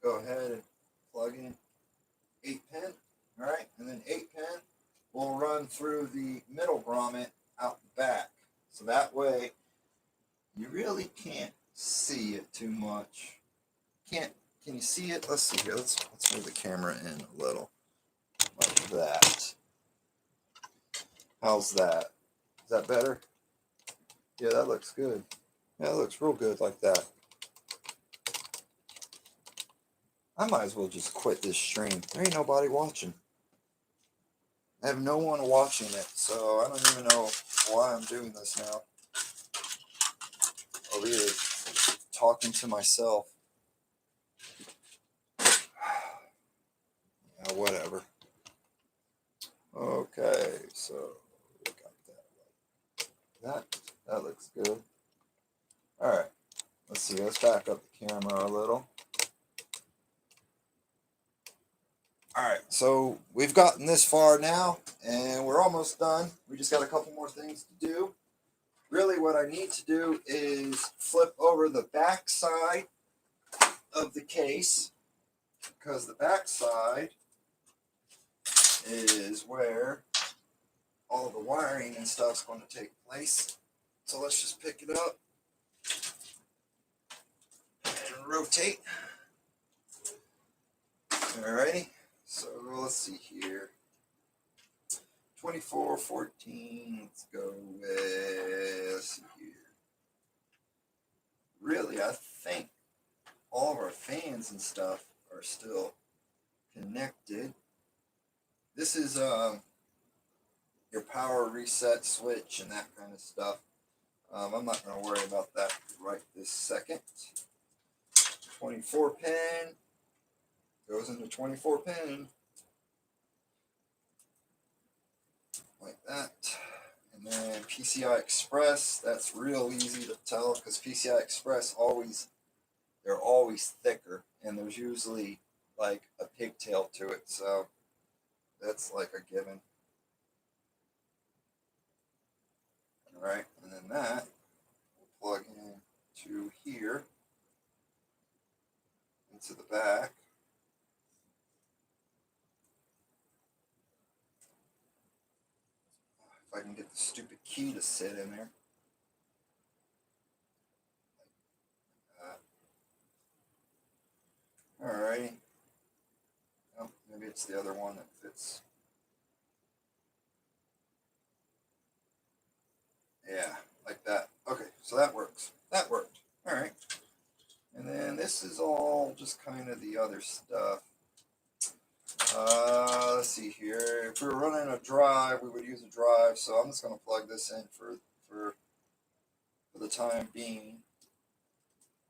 go ahead and plug in 8-pin. All right, and then 8-pin will run through the middle grommet out the back. So that way you really can't see it too much. Can you see it? Let's see here. Let's move the camera in a little. Like that. How's that? Is that better? Yeah, that looks good. Yeah, that looks real good like that. I might as well just quit this stream. There ain't nobody watching. I have no one watching it, so I don't even know why I'm doing this now. I'll be talking to myself. Yeah, whatever. Okay, so we got that. That looks good. All right, let's see. Let's back up the camera a little. All right, so we've gotten this far now, and we're almost done. We just got a couple more things to do. Really, what I need to do is flip over the back side of the case, because the back side is where all the wiring and stuff's going to take place. So let's just pick it up and rotate. Alrighty, so let's see here. 24, 14, let's go with, let's see here. really, I think all of our fans and stuff are still connected. This is your power reset switch and that kind of stuff. I'm not going to worry about that right this second. 24 pin goes into 24 pin like that. And then PCI Express, that's real easy to tell because PCI Express they're always thicker, and there's usually like a pigtail to it, so that's like a given. All right, and then that we'll plug into here, into the back. If I can get the stupid key to sit in there. Alrighty. Oh, maybe it's the other one that fits. Yeah, like that. Okay, so that works. That worked. Alright. And then this is all just kind of the other stuff. Let's see here. If we were running a drive, we would use a drive, so I'm just going to plug this in for the time being.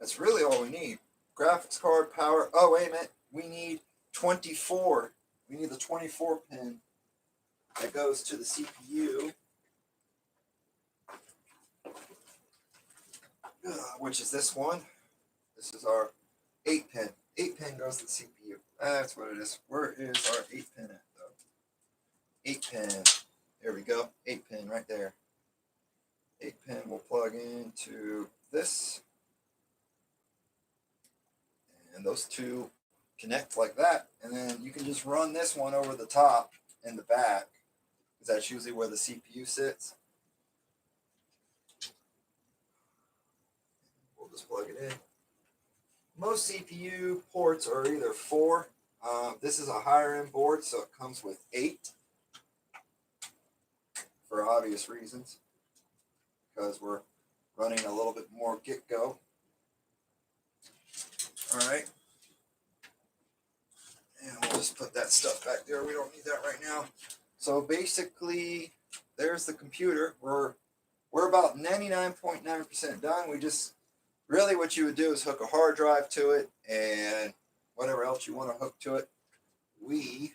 That's really all we need. Graphics card, power. Oh, wait a minute. We need 24. We need the 24 pin that goes to the CPU, which is this one. This is our 8 pin. 8 pin goes to the CPU. That's what it is. Where is our 8 pin at, though? 8 pin. There we go. 8 pin right there. 8 pin will plug into this. And those two connect like that. And then you can just run this one over the top in the back, because that's usually where the CPU sits. We'll just plug it in. Most CPU ports are either 4. This is a higher end board, so it comes with 8 for obvious reasons, because we're running a little bit more get-go. All right. And we'll just put that stuff back there. We don't need that right now. So basically, there's the computer. We're about 99.9% done. We just, really what you would do is hook a hard drive to it and whatever else you want to hook to it. We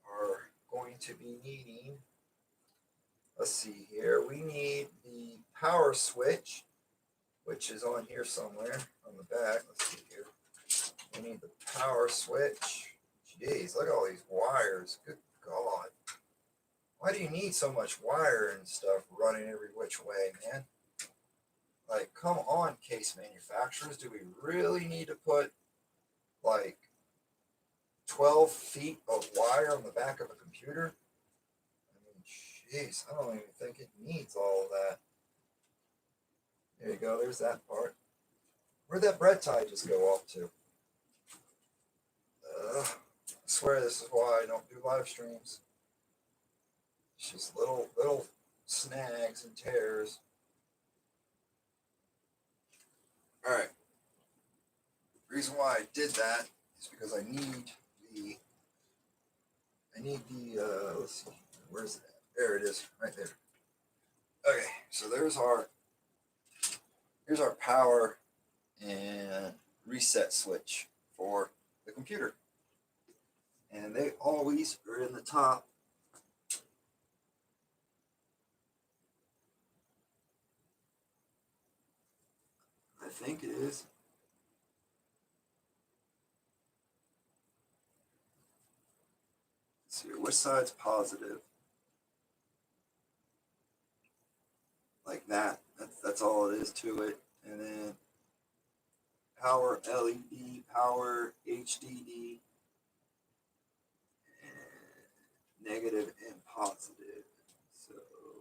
are going to be needing, let's see here, we need the power switch, which is on here somewhere on the back. Let's see here. We need the power switch. Jeez, look at all these wires. Good God. Why do you need so much wire and stuff running every which way, man? Like, come on, case manufacturers. Do we really need to put, like, 12 feet of wire on the back of a computer? I mean, jeez, I don't even think it needs all of that. There you go. There's that part. Where'd that bread tie just go off to? I swear this is why I don't do live streams. It's just little snags and tears. All right. The reason why I did that is because I need the let's see, where's it at? There it is, right there. Okay, so here's our power and reset switch for the computer. And they always are in the top. I think it is. Let's see, which side's positive? Like that. That's all it is to it. And then power LED, power HDD, and negative and positive. So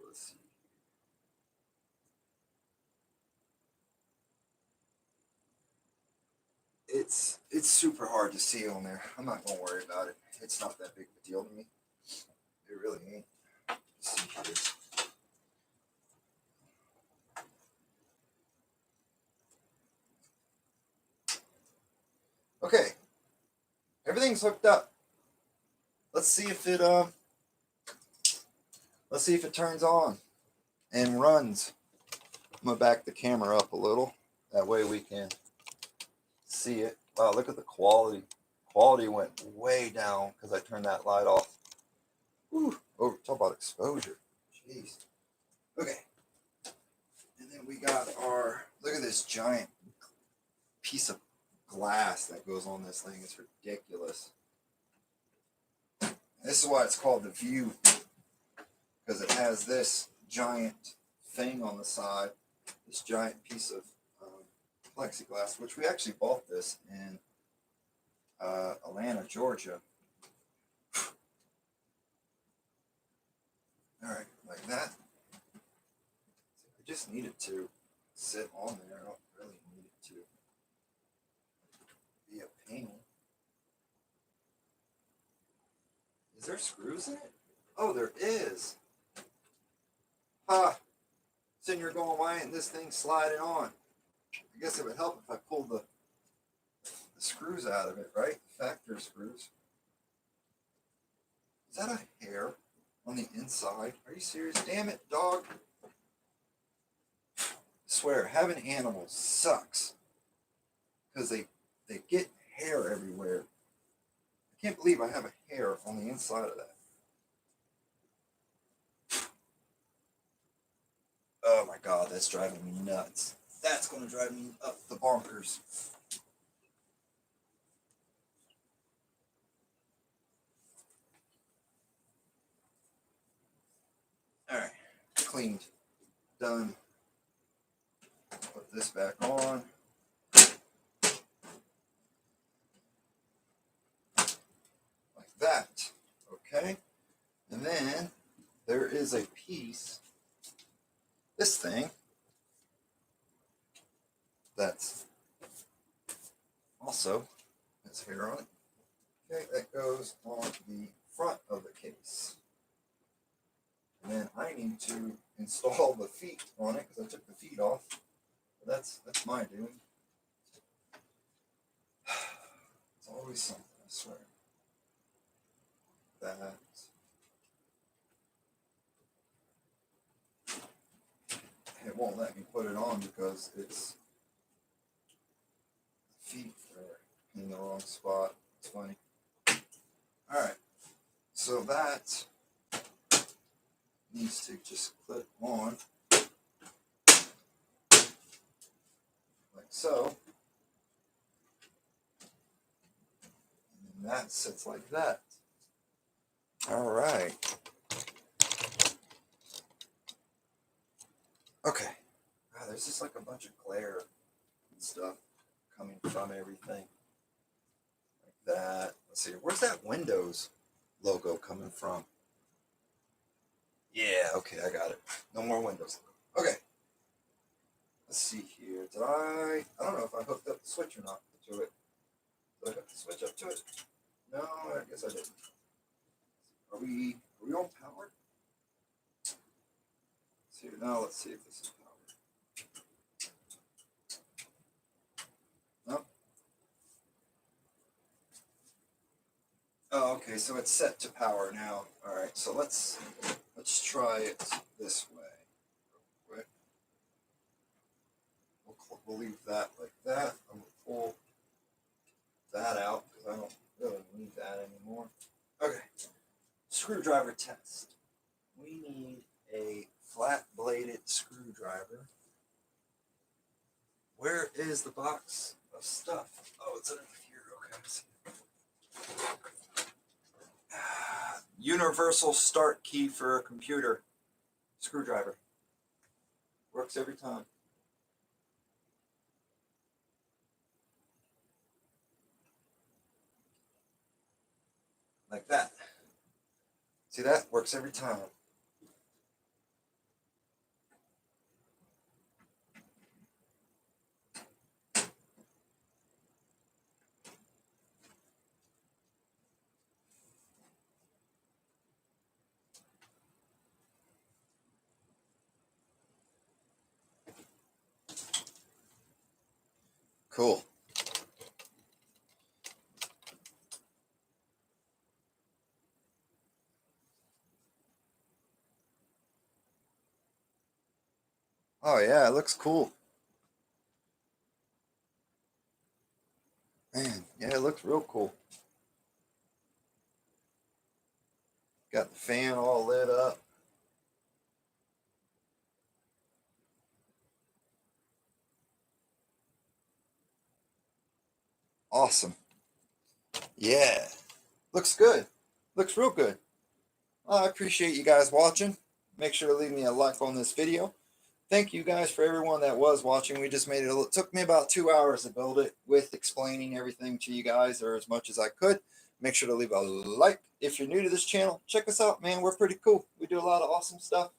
let's see. It's super hard to see on there. I'm not gonna worry about it. It's not that big of a deal to me. It really ain't. Let's see here. thing's hooked up. Let's see if it turns on and runs. I'm gonna back the camera up a little. That way we can see it. Wow, look at the quality. Quality went way down because I turned that light off. Whew. Oh, talk about exposure. Jeez. Okay. And then we got our, look at this giant piece of glass that goes on this thing. It's ridiculous. This is why it's called the View, because it has this giant thing on the side, this giant piece of plexiglass, which we actually bought this in Atlanta, Georgia. All right, like that. I just need it to sit on there. I don't really need it to be a pain. Is there screws in it? Oh, there is. Ha! Sitting here going, why ain't this thing sliding on? I guess it would help if I pulled the screws out of it, right? Factory screws. Is that a hair on the inside? Are you serious? Damn it, dog. I swear, having animals sucks. Because they get hair everywhere. I can't believe I have a hair on the inside of that. Oh my god, that's driving me nuts. That's going to drive me up the bonkers. Alright, cleaned. Done. Put this back on. Like that. Okay? And then there is a piece, this thing, that's also has hair on it. Okay, that goes on the front of the case. And then I need to install the feet on it because I took the feet off. But that's my doing. It's always something, I swear. That. It won't let me put it on because it's feet are in the wrong spot. It's funny. Alright. So that needs to just clip on like so. And that sits like that. Alright. Okay. Wow, there's just like a bunch of glare and stuff coming from everything. Like that. Let's see. Where's that Windows logo coming from? Yeah, okay, I got it. No more Windows. Okay. Let's see here. I don't know if I hooked up the switch or not to it. Did I hook the switch up to it? No, I guess I didn't. Are we on power? Let's see. Now let's see if this is power. No. Oh, okay. So it's set to power now. All right. So let's try it this way. Real quick. We'll leave that like that. I'm gonna pull that out because I don't really need that anymore. Okay. Screwdriver test. We need a flat-bladed screwdriver. Where is the box of stuff? Oh, it's under here. Okay, I see. Universal start key for a computer. Screwdriver. Works every time. Like that. See that? Works every time. Cool. Oh yeah, it looks cool. Man, yeah, it looks real cool. Got the fan all lit up. Awesome. Yeah. Looks good. Looks real good. I appreciate you guys watching. Make sure to leave me a like on this video. Thank you guys for everyone that was watching. We just made it. It took me about 2 hours to build it with explaining everything to you guys, or as much as I could. Make sure to leave a like. If you're new to this channel, check us out, man. We're pretty cool. We do a lot of awesome stuff.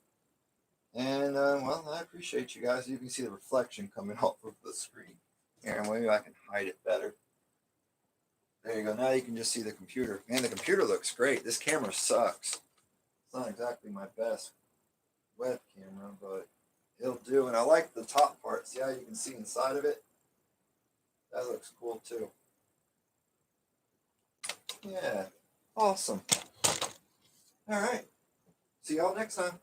And, well, I appreciate you guys. You can see the reflection coming off of the screen. Here, maybe I can hide it better. There you go. Now you can just see the computer. Man, the computer looks great. This camera sucks. It's not exactly my best web camera, but it'll do. And I like the top part. See how you can see inside of it? That looks cool too. Yeah. Awesome. All right. See y'all next time.